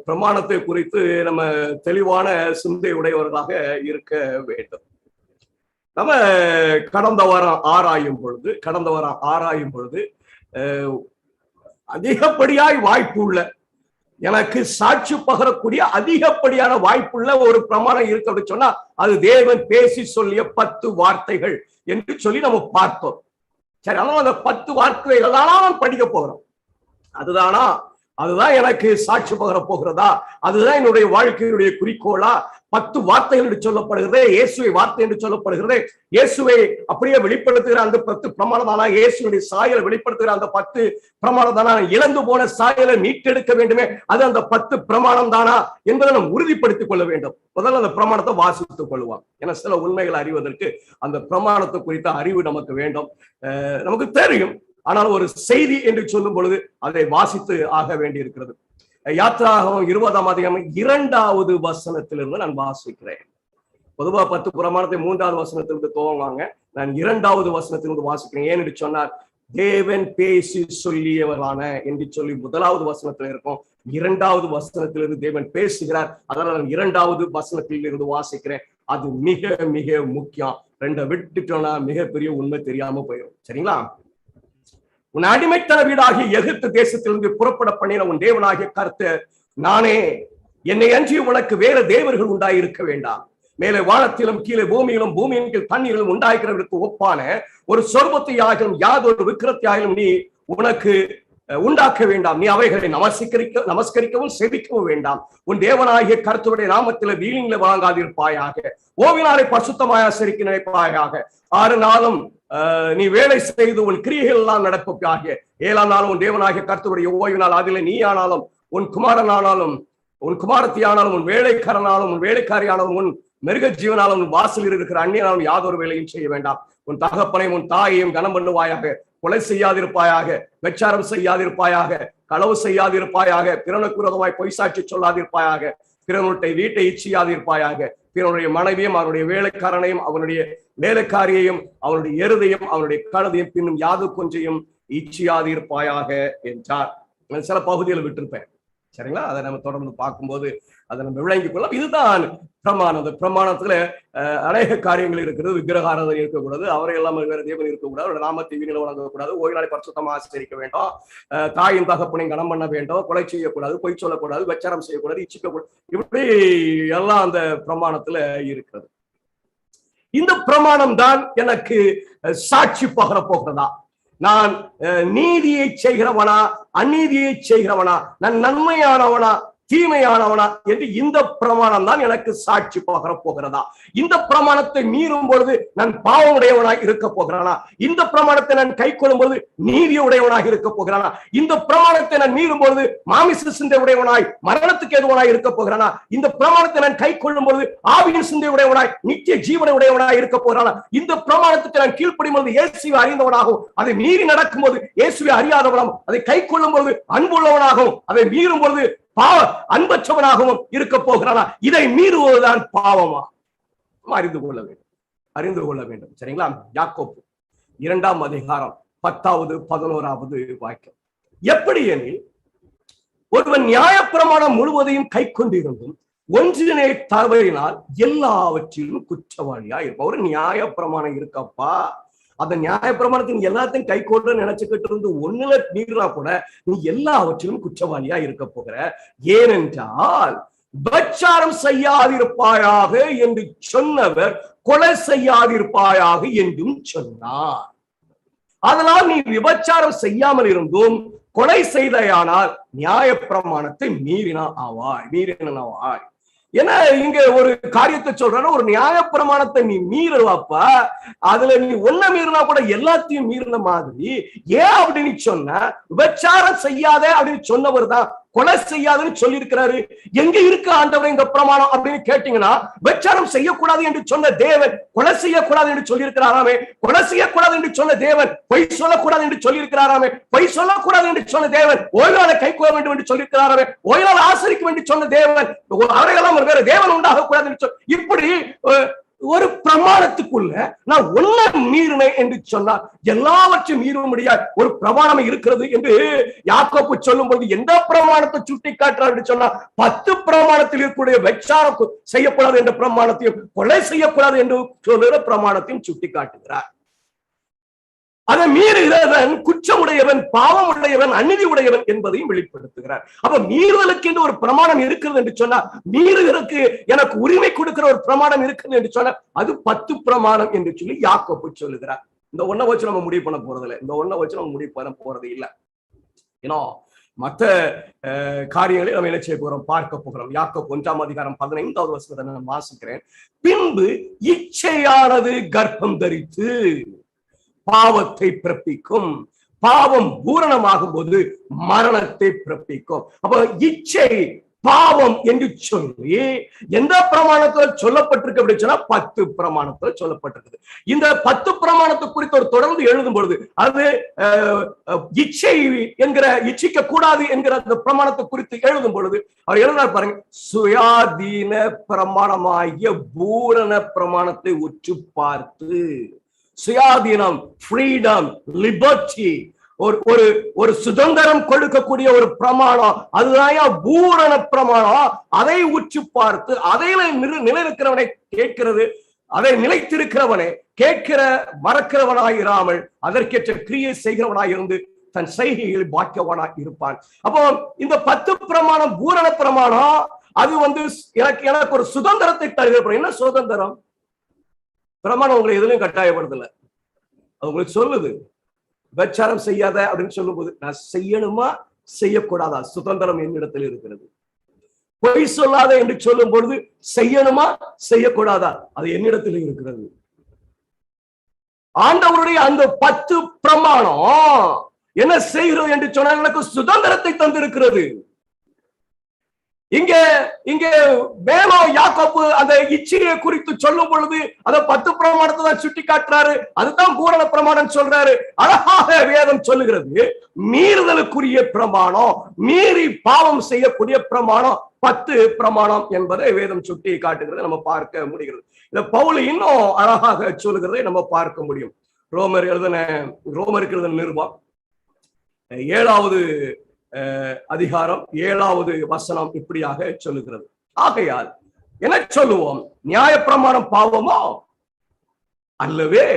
C: பிரமாணத்தை குறித்து நம்ம தெளிவான சிந்தை உடையவர்களாக இருக்க வேண்டும். நம்ம கடந்த வாரம் ஆராயும் பொழுது அதிகப்படியாய் வாய்ப்புள்ள, எனக்கு சாட்சி பகரக்கூடிய அதிகப்படியான வாய்ப்புள்ள ஒரு பிரமாணம் இருக்கு அப்படின்னு சொன்னா அது தேவன் பேசி சொல்லிய 10 வார்த்தைகள் என்று சொல்லி நம்ம பார்த்தோம். சரி, அதனால அந்த 10 வார்த்தைகள் தானா நான் படிக்க போகிறோம். அதுதான் எனக்கு சாட்சி பகர போகிறதா? அதுதான் என்னுடைய வாழ்க்கையினுடைய குறிக்கோளா? 10 வார்த்தைகள் என்று சொல்லப்படுகிறது, இயேசுவை வார்த்தை என்று சொல்லப்படுகிறது. இயேசுவை அப்படியே வெளிப்படுத்துகிற அந்த 10 பிரமாணம் தானா? இயேசுடைய சாயலை வெளிப்படுத்துகிற அந்த 10 பிரமாணம் தானா? இழந்து போன சாயலை மீட்டெடுக்க வேண்டுமே, அது அந்த 10 பிரமாணம் தானா என்பதை நாம் உறுதிப்படுத்திக் கொள்ள வேண்டும். முதல்ல அந்த பிரமாணத்தை வாசித்துக் கொள்வோம். ஏன்னா சில உண்மைகளை அறிவதற்கு அந்த பிரமாணத்தை குறித்த அறிவு நமக்கு வேண்டும். நமக்கு தெரியும், ஆனால் ஒரு செய்தி என்று சொல்லும் பொழுது அதை வாசித்து ஆக வேண்டி இருக்கிறது. யாத்திராகமம் 20ஆம் அதிகாரம் 2வது வசனத்திலிருந்து நான் வாசிக்கிறேன். பொதுவா 10 பிரமாணத்தை 3வது வசனத்திலிருந்து துவங்குவாங்க, நான் 2வது வசனத்திலிருந்து வாசிக்கிறேன். ஏன்னு சொன்னார், தேவன் பேசி சொல்லியவரான என்று சொல்லி 1வது வசனத்துல இருக்கும். 2வது வசனத்திலிருந்து தேவன் பேசுகிறார். அதனால நான் 2வது வசனத்தில் இருந்து வாசிக்கிறேன். அது மிக மிக முக்கியம். 2 விட்டுட்டோம்னா மிகப்பெரிய உண்மை தெரியாம போயிடும். சரிங்களா? உன் அடிமைத்தன வீடாகிய எகிப்து தேசத்திலிருந்து புறப்பட பண்ணின உன் தேவனாகிய கர்த்தர் நானே. என்னை அன்றி உனக்கு வேற தேவர்கள் உண்டாயிருக்க வேண்டாம். மேலே வானத்திலும் கீழே பூமியிலும் பூமியின் கீழ் தண்ணீரிலும் உண்டாயிருக்கிறவர்களுக்கு ஒப்பான ஒரு சொர்பத்தை ஆகிலும் யாதொரு விக்கிரத்தை ஆகிலும் நீ உனக்கு உண்டாக்க வேண்டாம். நீ அவைகளை நமஸ்கரிக்கவும் செபிக்கவும் வேண்டாம். உன் தேவனாகிய கர்த்தருடைய நாமத்தில வீணில வழங்காதிருப்பாயாக. ஓவினாரை பசுத்தமாய் ஆசரிக்க நினைப்பாயாக. 6 நாளும் நீ வேலை செய்து உன் கிரியைகள் எல்லாம் நடப்பாக. 7ஆம் நாளும் உன் தேவனாகிய கர்த்தருடைய ஓய்வினால் அதில் நீ ஆனாலும் உன் குமாரனானாலும் உன் குமாரத்தியானாலும் உன் வேலைக்காரனாலும் உன் வேலைக்காரியானாலும் உன் மிருக ஜீவனாலும் உன் வாசலில் இருக்கிற அந்நியனாலும் யாதொரு வேலையும் செய்ய வேண்டாம். உன் தகப்பனையும் உன் தாயையும் கனம் பண்ணுவாயாக. கொலை செய்யாதிருப்பாயாக. விபச்சாரம் செய்யாதிருப்பாயாக. களவு செய்யாதிருப்பாயாக. பிறனுக்கு விரோதமாய் பொய் சாட்சி சொல்லாதிருப்பாயாக. பிறனுடைய வீட்டை இச்சியாதிருப்பாயாக. பிறனுடைய மனைவியும் அவனுடைய வேலைக்காரனையும் அவனுடைய வேலைக்காரியையும் அவனுடைய எருதையும் அவனுடைய கழுதையும் பின்னும் யாது கொஞ்சையும் இச்சியாதிருப்பாயாக என்றார். சில பகுதியில் விட்டிருப்பேன். சரிங்களா? அதை நம்ம தொடர்ந்து பார்க்கும்போது அதை நம்ம விளங்கிக் கொள்ளலாம். இதுதான் பிரமாணம். அந்த பிரமாணத்துல அநேக காரியங்கள் இருக்கிறது. விக்கிரகாராதனை இருக்கக்கூடாது. அவரை எல்லாம் வேற தேவன் இருக்கக்கூடாது. அவருடைய நாமத்தை வீணில் வழங்கக்கூடாது. ஓய்நாளை பரிசுத்தமாக ஆசரிக்க வேண்டும். தாயின் தகப்பனையும் கனம் பண்ண வேண்டும். கொலை செய்யக்கூடாது. பொய் சொல்லக்கூடாது. விபச்சாரம் செய்யக்கூடாது. இச்சிக்கக்கூடாது. இப்படி எல்லாம் அந்த பிரமாணத்துல இருக்கிறது. இந்த பிரமாணம் தான் எனக்கு சாட்சி பகர போகிறதா? நான் நீதியை செய்கிறவனா அநீதியை செய்கிறவனா, நான் நன்மையானவனா தீமையானவனா என்று இந்த பிரமாணம் தான் எனக்கு சாட்சி பகர போகிறதா? இந்த பிரமாணத்தை மீறும் பொழுது நான் பாவம் உடையவனாக இருக்க போகிறானா? இந்த பிரமாணத்தை நான் கை கொள்ளும் பொழுது நீதி உடையவனாக இருக்க போகிறானா? இந்த பிரமாணத்தை நான் மீறும் பொழுது மாமிச சிந்தை உடையவனாய் மரணத்துக்கு எதுவனாய் இருக்க போகிறானா? இந்த பிரமாணத்தை நான் கை கொள்ளும் பொழுது ஆவியின் சிந்தை உடையவனாய் நித்திய ஜீவனை உடையவனாய் இருக்க போகிறானா? இந்த பிரமாணத்துக்கு நான் கீழ்ப்படியும் பொழுது இயேசுவை அறிந்தவனாகவும் அதை மீறி நடக்கும் போது இயேசுவை அறியாதவனாகவும் அதை கை கொள்ளும் பொழுது அன்புள்ளவனாகவும் அதை மீறும் பொழுது அன்பற்றவனாகவும் இருக்க போகிறானா? இதை மீறுவதுதான் பாவமா? அறிந்து கொள்ள வேண்டும். சரிங்களா? யாக்கோபு 2ஆம் அதிகாரம் 10வது 11வது வாக்கியம். எப்படி எனில் ஒருவன் நியாயப்பிரமாணம் முழுவதையும் கை கொண்டிருந்தும் ஒன்றினை தவறினால் எல்லாவற்றிலும் குற்றவாளியா இருப்பான். ஒரு நியாயப்பிரமாணம் இருக்கப்பா, அந்த நியாயப்பிரமாணத்தின் எல்லாத்தையும் கை கொண்டு நினைச்சுக்கிட்டு இருந்து ஒண்ணுல மீறினா கூட நீ எல்லாவற்றிலும் குற்றவாளியா இருக்க போகிற. ஏனென்றால் விபச்சாரம் செய்யாதிருப்பாயாக என்று சொன்னவர் கொலை செய்யாதிருப்பாயாக என்றும் சொன்னார். அதனால் நீ விபச்சாரம் செய்யாமல் இருந்தும் கொலை செய்தையானால் நியாயப்பிரமாணத்தை மீறினா ஆவாய். ஏன்னா இங்க ஒரு காரியத்தை சொல்றேன்னா, ஒரு நியாயப்பிரமாணத்தை நீ மீறுவாப்பா, அதுல நீ ஒன்ன மீறினா கூட எல்லாத்தையும் மீறின மாதிரி. ஏன் அப்படின்னு சொன்ன, விபச்சாரம் செய்யாத அப்படின்னு சொன்னவர் தான் கொலை செய்யாதுன்னு சொல்லி இருக்கிறாரு. எங்க இருக்கு ஆண்டவரே இந்த பிரமாணம் அப்படின்னு கேட்டீங்கன்னா, விபச்சாரம் செய்யக்கூடாது என்று சொன்ன தேவன் கொலை செய்யக்கூடாது என்று சொல்லி இருக்கிறாராமே. கொலை செய்யக்கூடாது என்று சொன்ன தேவன் பொய் சொல்லக்கூடாது என்று சொல்லி இருக்கிறாராமே. பொய் சொல்லக்கூடாது என்று சொன்ன தேவன் ஓய்வாளை கை கொள்ள வேண்டும் என்று சொல்லி இருக்கிறாராமே. ஓய்வாளை ஆசரிக்க வேண்டும் சொன்ன தேவன் அவரையெல்லாம் வேற தேவன் உண்டாக கூடாது என்று சொல்லி, இப்படி ஒரு பிரமாணத்துக்குள்ள நான் ஒன்ன மீறினேன் என்று சொன்னால் எல்லாவற்றையும் மீற முடியாது ஒரு பிரமாணம் இருக்கிறது என்று யாக்கோபு சொல்லும் போது எந்த பிரமாணத்தை சுட்டி காட்டுறார் என்று சொன்னா 10 பிரமாணத்தில் இருக்கக்கூடிய விபச்சாரம் செய்யக்கூடாது என்ற பிரமாணத்தையும் கொலை செய்யக்கூடாது என்று சொல்லுகிற பிரமாணத்தையும் சுட்டி காட்டுகிறார். அதை மீறுகிறவன் குற்றமுடையவன், பாவம் உடையவன், அநீதி உடையவன் என்பதையும் வெளிப்படுத்துகிறார். அப்ப மீறுதலுக்கு என்று ஒரு பிரமாணம் இருக்கிறது என்று சொன்னா, மீறுகிறதுக்கு எனக்கு உரிமை கொடுக்கிற ஒரு பிரமாணம் இருக்குது என்று சொன்னா அது 10 பிரமாணம் என்று சொல்லி யாக்கோபு சொல்லுகிறார். இந்த ஒன்ன வச்சு நம்ம முடிவு பண்ண போறது இல்லை. இந்த ஒன்ன வச்சு நம்ம முடிவு பண்ண போறது இல்லை. ஏன்னா மற்ற காரியங்களை நம்ம என்ன செய்ய போறோம், பார்க்க போகிறோம். யாக்கோபு 1ஆம் அதிகாரம் 15வது வசனத்தை நான் வாசிக்கிறேன். பின்பு இச்சையானது கர்ப்பம் தரித்து பாவத்தை பிறப்பிக்கும், பாவம் பூரணமாகும் போது மரணத்தை பிறப்பிக்கும். அப்ப இச்சை பாவம் என்று சொல்லி எந்த பிரமாணத்துல சொல்லப்பட்டிருக்கு அப்படின்னு சொன்னா 10 பிரமாணத்துல சொல்லப்பட்டிருக்கு. இந்த 10 பிரமாணத்தை குறித்து ஒரு தொடர்ந்து எழுதும் பொழுது அது இச்சை என்கிற இச்சிக்க கூடாது என்கிற அந்த பிரமாணத்தை குறித்து எழுதும் பொழுது அவர் எழுதினார் பாருங்க, சுயாதீன பிரமாணமாகிய பூரண பிரமாணத்தை உற்று பார்த்து. சுயாதீனம், ஃப்ரீடம், லிபர்ட்டி, ஒரு சுதந்திரம் கொடுக்கக்கூடிய ஒரு பிரமாணம். அதுதான் பூரண பிரமாணம். அதை உற்று பார்த்து அதில் நிலைநிற்கிறவனை கேட்கிறது, அதை நிலைத்திருக்கிறவனே கேட்கிற மறக்கிறவனாய் இராமல் அதற்கேற்ற கிரியை செய்கிறவனாய் இருந்து தன் செய்கையில் பாக்கியவனாய் இருப்பான். அப்போ இந்த 10 பிரமாணம் பூரண பிரமாணம். அது எனக்கு ஒரு சுதந்திரத்தை தருகிற. என்ன சுதந்திரம்? பிரமாணம் உங்களை எதுலையும் கட்டாயப்படுத்தல. அது உங்களுக்கு சொல்லுது, விபச்சாரம் செய்யாத அப்படின்னு சொல்லும் போது நான் செய்யணுமா செய்யக்கூடாதா? சுதந்திரம் என்னிடத்தில் இருக்கிறது. பொய் சொல்லாத என்று சொல்லும் பொழுது செய்யணுமா செய்யக்கூடாதா? அது என்னிடத்தில் இருக்கிறது. ஆண்டவருடைய அந்த 10 பிரமாணம் என்ன செய்கிறது என்று சொன்னால் எனக்கு சுதந்திரத்தை தந்திருக்கிறது. இங்கே வேலோ யாக்கோபு அந்த இச்சையை குறித்து சொல்லும் பொழுது அந்த 10 பிரமாணத்தை தான் சுட்டி காட்டுறாரு. அதுதான் பூரண பிரமாணம் சொல்றாரு. அழகாக வேதம் சொல்லுகிறது, மீறுதலுக்குரிய பிரமாணம், மீறி பாவம் செய்யக்கூடிய பிரமாணம் 10 பிரமாணம் என்பதை வேதம் சுட்டி காட்டுகிறது, நம்ம பார்க்க முடிகிறது. இந்த பவுல் இன்னும் அழகாக சொல்லுகிறதை நம்ம பார்க்க முடியும். ரோமருக்கு எழுதின நிருபம் 7வது அதிகாரம் 7வது வசனம் இப்படியாக சொல்லுகிறது. ஆகையால் என்ன சொல்லுவோம்? நியாயப்பிரமாணம் பாவமோ? அல்லவே.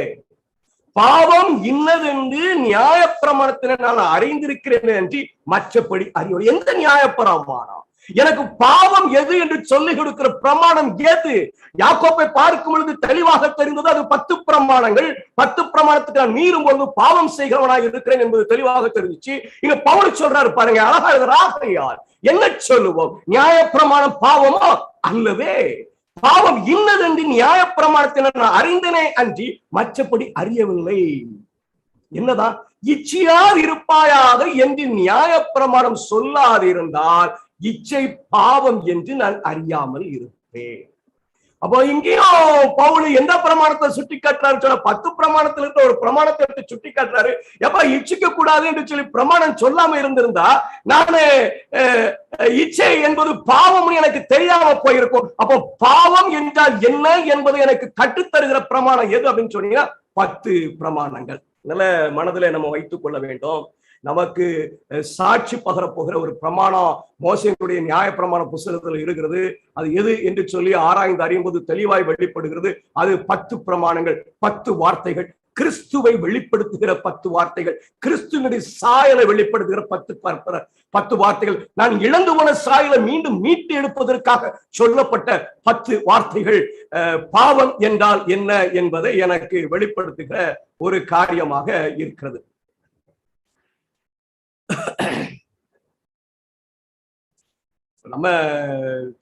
C: பாவம் இன்னதென்று நியாயப்பிரமாணத்தினை நான் அறிந்திருக்கிறேன் என்று மற்றபடி அறிவோம். எந்த நியாயப்பிரமாணம்? எனக்கு பாவம் எது என்று சொல்லிக் கொடுக்கிற பிரமாணம் எது? யாக்கோப்பை பார்க்கும் பொழுது தெளிவாக தெரிந்தது, அது 10 பிரமாணங்கள். 10 பிரமாணத்துக்கு நான் மீறும் பொழுது பாவம் செய்கிறவனாக இருக்கிறேன் என்பது தெளிவாக தெரிஞ்சிச்சு. இங்க பவுல் சொல்றாரு பாருங்க, அழகா எழுதுறார். என்ன சொல்லுவோம்? நியாயப்பிரமாணம் பாவமோ? அல்லவே. பாவம் இன்னதென்று நியாயப்பிரமாணத்தினை நான் அறிந்தனே அன்றி மற்றபடி அறியவில்லை. என்னதான்? இச்சையார் இருப்பாயாக என்று நியாயப்பிரமாணம் சொல்லாதிருந்தால் இச்சை பாவம் என்று நான் அறியாமல் இருப்பேன். அப்போ இங்கேயும் பவுல் எந்த பிரமாணத்தை சுட்டி காட்டுறாரு சொன்ன 10 பிரமாணத்துல இருக்க ஒரு பிரமாணத்தை எடுத்து சுட்டி காட்டுறாரு. எப்ப இச்சிக்க கூடாது என்று சொல்லி பிரமாணம் சொல்லாம இருந்திருந்தா நானு இச்சை என்பது பாவம் எனக்கு தெரியாம போயிருக்கும். அப்போ பாவம் என்றால் என்ன என்பது எனக்கு கற்றுத்தருகிற பிரமாணம் எது அப்படின்னு சொன்னீங்கன்னா 10 பிரமாணங்கள். நல்ல மனதில நம்ம வைத்துக் கொள்ள வேண்டும். நமக்கு சாட்சி பகர போகிற ஒரு பிரமாணம் மோசேயினுடைய நியாய பிரமாண புத்தகத்தில் இருக்கிறது. அது எது என்று சொல்லி ஆராய்ந்து அறியும்போது தெளிவாய் வெளிப்படுகிறது. அது 10 பிரமாணங்கள், 10 வார்த்தைகள், கிறிஸ்துவை வெளிப்படுத்துகிற 10 வார்த்தைகள், கிறிஸ்துவனுடைய சாயலை வெளிப்படுத்துகிற 10 வார்த்தைகள், நான் இழந்து போன சாயலை மீண்டும் மீட்டு எடுப்பதற்காக சொல்லப்பட்ட 10 வார்த்தைகள். பாவம் என்றால் என்ன என்பதை எனக்கு வெளிப்படுத்துகிற ஒரு காரியமாக இருக்கிறது. நம்ம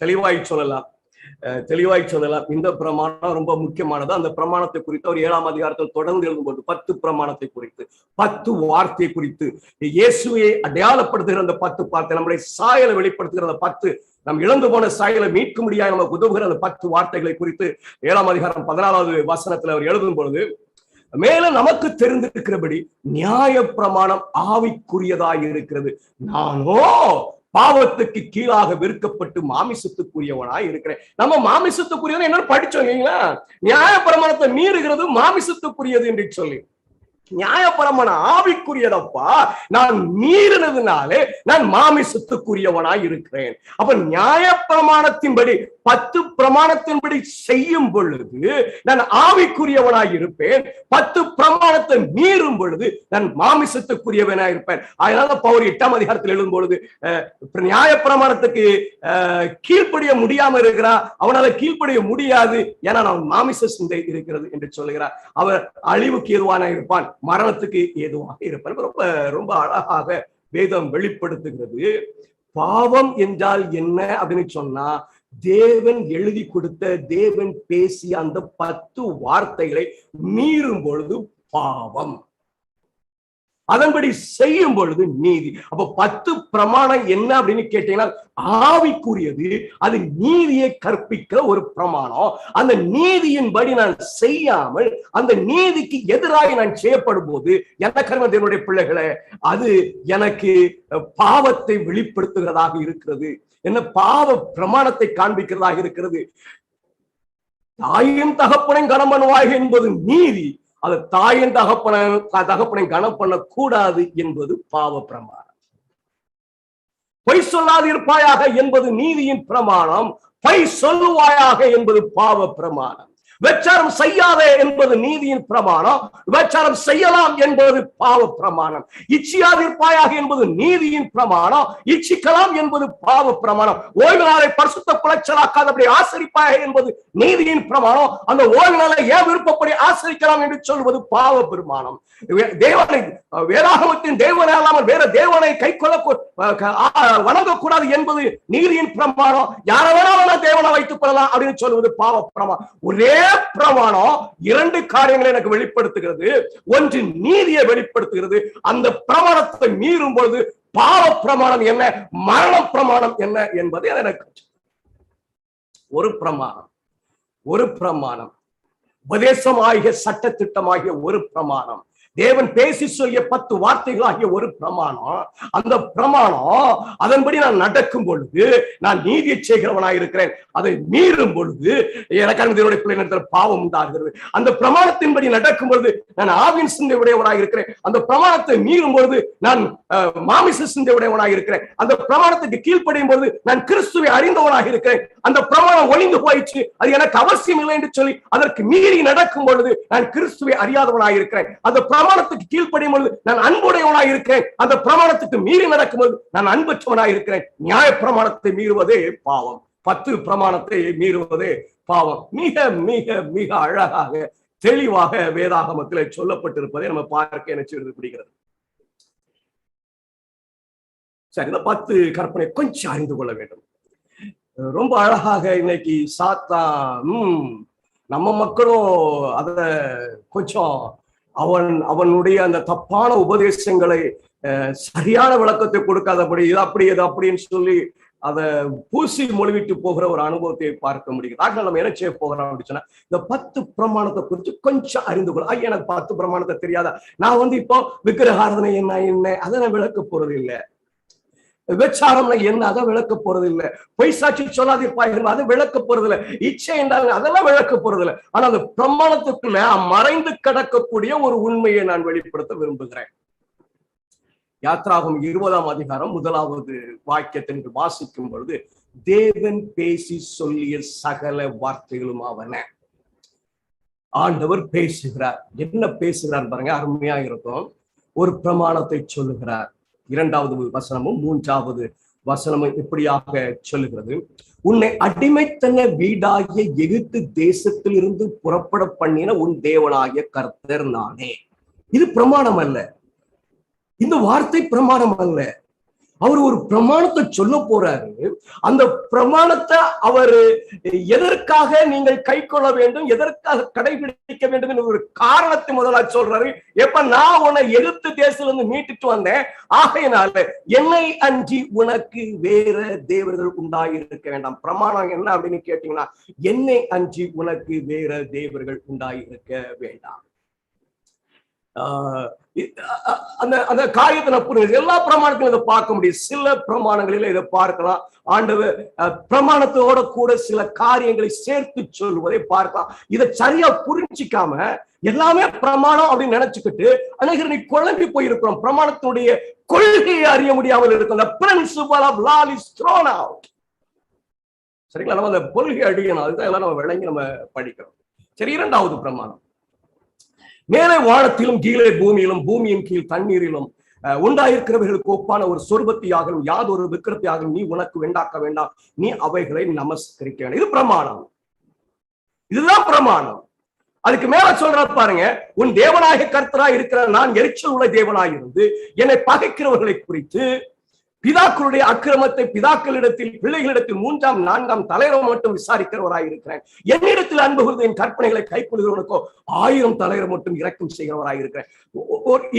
C: தெளிவாய் சொல்லலாம் இந்த பிரமாணம் ரொம்ப முக்கியமானது. அந்த பிரமாணத்தை குறித்து ஒரு 7ஆம் அதிகாரத்தில் தொடர்ந்து எழுதும்போது 10 பிரமாணத்தை குறித்து, 10 வார்த்தையை குறித்து, இயேசுவை அடையாளப்படுத்துகிற அந்த 10 வார்த்தை, நம்முடைய சாயலை வெளிப்படுத்துகிற அந்த 10, நம் இழந்து போன சாயலை மீட்க முடியாது நமக்கு உதவுகிற அந்த 10 வார்த்தைகளை குறித்து 7ஆம் அதிகாரம் 14வது வசனத்தில் அவர் எழுதும் பொழுது, மேலும் நமக்கு தெரிந்திருக்கிறபடி நியாய பிரமாணம் ஆவிக்குரியதாய் இருக்கிறது. நானோ பாவத்துக்கு கீழாக விற்கப்பட்டு மாமிசத்துக்குரியவனாய் இருக்கிறேன். நம்ம மாமிசத்துக்குரியது என்ன படிச்சோம் இல்லைங்களா? நியாய பிரமாணத்தை மீறுகிறது மாமிசத்துக்குரியது என்று சொல்லி, நியாயப்பிரமாணம் ஆவிக்குரியதப்பா, நான் மீறினதுனாலே நான் மாமிசத்துக்குரியவனாய் இருக்கிறேன். அப்ப நியாயப்பிரமாணத்தின்படி 10 பிரமாணத்தின்படி செய்யும் பொழுது நான் ஆவிக்குரியவனாய் இருப்பேன். 10 பிரமாணத்தை மீறும் பொழுது நான் மாமிசத்துக்குரியவனாய் இருப்பேன். அதனால பவுல் 8ஆம் அதிகாரத்தில் எழுதும் பொழுது நியாயப்பிரமாணத்துக்கு கீழ்ப்படிய முடியாம இருக்கிறான், அவனால கீழ்ப்படிய முடியாது, ஏன்னா நான் மாமிச சிந்தை இருக்கிறது என்று சொல்லுகிறார். அவர் அழிவுக்கு ஏதுவான இருப்பான், மரணத்துக்கு ஏதுவாக இருப்பார். ரொம்ப ரொம்ப அழகாக வேதம் வெளிப்படுத்துகிறது. பாவம் என்றால் என்ன அப்படின்னு சொன்னா, தேவன் எழுதி கொடுத்த, தேவன் பேசிய அந்த 10 வார்த்தைகளை மீறும் பொழுது பாவம், அதன்படி செய்யும் பொழுது நீதி. அப்ப 10 பிரமாணம் என்ன அப்படின்னு கேட்டீங்கன்னா ஆவிக்குரியது, அது நீதியை கற்பிக்கிற ஒரு பிரமாணம். அந்த நீதியின்படி நான் செய்யாமல் அந்த நீதிக்கு எதிராக நான் செய்யப்படும் போது எனக்கு தேவனுடைய பிள்ளைகளை அது எனக்கு பாவத்தை வெளிப்படுத்துகிறதாக இருக்கிறது. என்ன பாவ பிரமாணத்தை காண்பிக்கிறதாக இருக்கிறது. தாயும் தகப்பனையும் கனம் பண்ணுவாய் என்பது நீதி, அது தாயின் தகப்பனை கனம் பண்ணக்கூடாது என்பது பாவ பிரமாணம். பொய் சொல்லாது இருப்பாயாக என்பது நீதியின் பிரமாணம். பொய் சொல்லுவாயாக என்பது பாவ பிரமாணம். விபச்சாரம் செய்யாதே என்பது நீதியின் பிரமாணம். விபச்சாரம் செய்யலாம் என்பது பாவ பிரமாணம். இச்சியாதிருப்பாயாக என்பது நீதியின் பிரமாணம். இச்சிக்கலாம் என்பது பாவ பிரமாணம். ஓய்வு நாளை பரிசுத்த குலைச்சலாக்காதபடி ஆசரிப்பாயாக என்பது நீதியின் பிரமாணம். அந்த ஓய்வு நாளை ஏன் விருப்பப்படி ஆசரிக்கலாம் என்று சொல்வது பாவ பிரமாணம். தேவனை வேதாகமத்தின் தேவனை அல்லாமல் வேற தேவனை கை கொள்ள வணங்கக்கூடாது என்பது நீதியின் பிரமாணம். யார வேணாலும் தேவனை வைத்துக் கொள்ளலாம் அப்படின்னு சொல்வது பாவ பிரமாணம். ஒரே பிரமாணம் இரண்டு காரியங்களை எனக்கு வெளிப்படுத்துகிறது. ஒன்று நீதியை வெளிப்படுத்துகிறது. அந்த பிரமாணத்தை மீறும் பொழுது பாவ பிரமாணம் என்ன, மரண பிரமாணம் என்ன என்பது எனக்கு ஒரு பிரமாணம் உபதேசமாகிய சட்டத்திட்டமாகிய ஒரு பிரமாணம், தேவன் பேசி சொல்லிய 10 வார்த்தைகளாகிய ஒரு பிரமாணம். அந்த பிரமாணம் அதன்படி நான் நடக்கும் பொழுது நான் நீதியை செய்கிறவனாய் இருக்கிறேன். அதை மீறும் பொழுது எனக்கு தேவனுடைய பிள்ளைகளிடத்தில் பாவம் உண்டாகிறது. அந்த பிரமாணத்தின்படி நடக்கும் பொழுது நான் ஆவின் சிந்தை உடையவனாய் இருக்கிறேன். அந்த பிரமாணத்தை மீறும் பொழுது நான் மாமிச சிந்தை உடையவனாய் இருக்கிறேன். அந்த பிரமாணத்துக்கு கீழ்ப்படியும் பொழுது நான் கிறிஸ்துவை அறிந்தவனாக இருக்கிறேன். அந்த பிரமாணம் ஒளிந்து போயிடுச்சு, அது எனக்கு அவசியம் இல்லை என்று சொல்லி அதற்கு மீறி நடக்கும் பொழுது நான் கிறிஸ்துவை அறியாதவனாய் இருக்கிறேன். அந்த பிரமாணத்துக்கு கீழ்ப்படியும் பொழுது நான் அன்புடையவனாய் இருக்கிறேன். அந்த பிரமாணத்துக்கு மீறி நடக்கும்போது நான் அன்பற்றவனாய் இருக்கிறேன். நியாய பிரமாணத்தை மீறுவதே பாவம். 10 பிரமாணத்தை மீறுவதே பாவம். மிக மிக மிக அழகாக தெளிவாக வேதாகமத்திலே சொல்லப்பட்டிருப்பதை நம்ம பார்க்க என்ன பிடிக்கிறது. சரி, இந்த 10 கற்பனை கொஞ்சம் அறிந்து கொள்ள வேண்டும். ரொம்ப அழகாக இன்னைக்கு சாத்தான் நம்ம மக்களும் அத கொஞ்சம் அவனுடைய அந்த தப்பான உபதேசங்களை சரியான விளக்கத்தை கொடுக்காதபடி இது அப்படி இது அப்படின்னு சொல்லி அதை பூசி மொழிவிட்டு போகிற ஒரு அனுபவத்தை பார்க்க முடியுது. ஆக நம்ம என்ன செய்ய போகிறோம் அப்படின்னு சொன்னா, இந்த 10 பிரமாணத்தை குறித்து கொஞ்சம் அறிந்து கொள்ள. எனக்கு 10 பிரமாணத்தை தெரியாதா, நான் இப்போ விக்கிரகாராதனை என்ன அதை நான் விளக்க போறது இல்லை. விபச்சாரம்னா என்ன அதை விளக்க போறது இல்லை. பொய் சாட்சி சொல்லாதிருப்பாய் அதை விளக்க போறது இல்லை. இச்சை என்றால் அதெல்லாம் விளக்க போறது இல்லை. ஆனா அந்த பிரமாணத்துக்குள்ள மறைந்து கிடக்கக்கூடிய ஒரு உண்மையை நான் வெளிப்படுத்த விரும்புகிறேன். யாத்ராகம் 20ஆம் அதிகாரம் 1வது வாக்கியத்தை வாசிக்கும் பொழுது, தேவன் பேசி சொல்லிய சகல வார்த்தைகளும் அவன. ஆண்டவர் பேசுகிறார். என்ன பேசுகிறார் பாருங்க, அருமையா இருக்கும். ஒரு பிரமாணத்தை சொல்லுகிறார். 2வது வசனமும் 3வது வசனமும் இப்படியாக சொல்லுகிறது, உன்னை அடிமைத்தன வீடாகிய எகிப்து தேசத்தில் இருந்து புறப்பட பண்ணின உன் தேவனாகிய கர்த்தர் நானே. இது பிரமாணம் அல்ல, இந்த வார்த்தை பிரமாணம் அல்ல. அவர் ஒரு பிரமாணத்தை சொல்ல போறாரு. அந்த பிரமாணத்தை அவர் எதற்காக நீங்கள் கை கொள்ள வேண்டும், எதற்காக கடைபிடிக்க வேண்டும் என்ற ஒரு காரணத்தை முதலா சொல்றாரு. எப்ப நான் உன்னை எகிப்து தேசத்துல இருந்து மீட்டுட்டு வந்தேன், ஆகையினால என்னை அன்றி உனக்கு வேற தேவர்கள் உண்டாயிருக்க வேண்டாம். பிரமாணம் என்ன அப்படின்னு கேட்டீங்கன்னா, என்னை அன்றி உனக்கு வேற தேவர்கள் உண்டாயிருக்க வேண்டாம். அந்த காரியத்தை நான் புரியுது. எல்லா பிரமாணத்திலும் இதை பார்க்க முடியும். சில பிரமாணங்களில இதை பார்க்கலாம். ஆண்டவர் பிரமாணத்தோட கூட சில காரியங்களை சேர்த்து சொல்வதை பார்க்கலாம். இதை சரியா புரிஞ்சிக்காம எல்லாமே பிரமாணம் அப்படின்னு நினைச்சுக்கிட்டு அநேகர் நீ குழம்பி போயிருக்கிறோம். பிரமாணத்தினுடைய கொள்கையை அறிய முடியாமல் இருக்கும். The principle of law is thrown out. சரிங்களா, நம்ம அந்த கொள்கை அடிக்கணும். அதுதான் எல்லாம் நம்ம விளங்கி நம்ம படிக்கிறோம். சரி, 2வது பிரமாணம், மேலே வானத்திலும் கீழே பூமியிலும் பூமியின் கீழ் தண்ணீரிலும் உண்டாயிருக்கிறவர்களுக்கு ஒப்பான ஒரு சொர்பத்தியாகவும் யாதொரு விக்கிரத்தையாகவும் நீ உனக்கு வேண்டாக்க வேண்டாம், நீ அவைகளை நமஸ்கரிக்க வேண்டும். இது பிரமாணம். இதுதான் பிரமாணம். அதுக்கு மேல சொல்ற பாருங்க, உன் தேவனாகிய கர்த்தராய் இருக்கிற நான் எரிச்சல் உள்ள தேவனாய் இருந்து என்னை பகைக்கிறவர்களை குறித்து பிதாக்களுடைய அக்கிரமத்தை பிதாக்களிடத்தில் பிள்ளைகளிடத்தில் 3ஆம் 4ஆம் தலைவர் மட்டும் விசாரிக்கிறவராய் இருக்கிறேன். என்னிடத்தில் அன்பு கூர்ந்து என் கற்பனைகளை கைக்கொள்கிறவனுக்கோ 1000 தலைவர் மட்டும் இரக்கம் செய்கிறவராய் இருக்கிறேன்.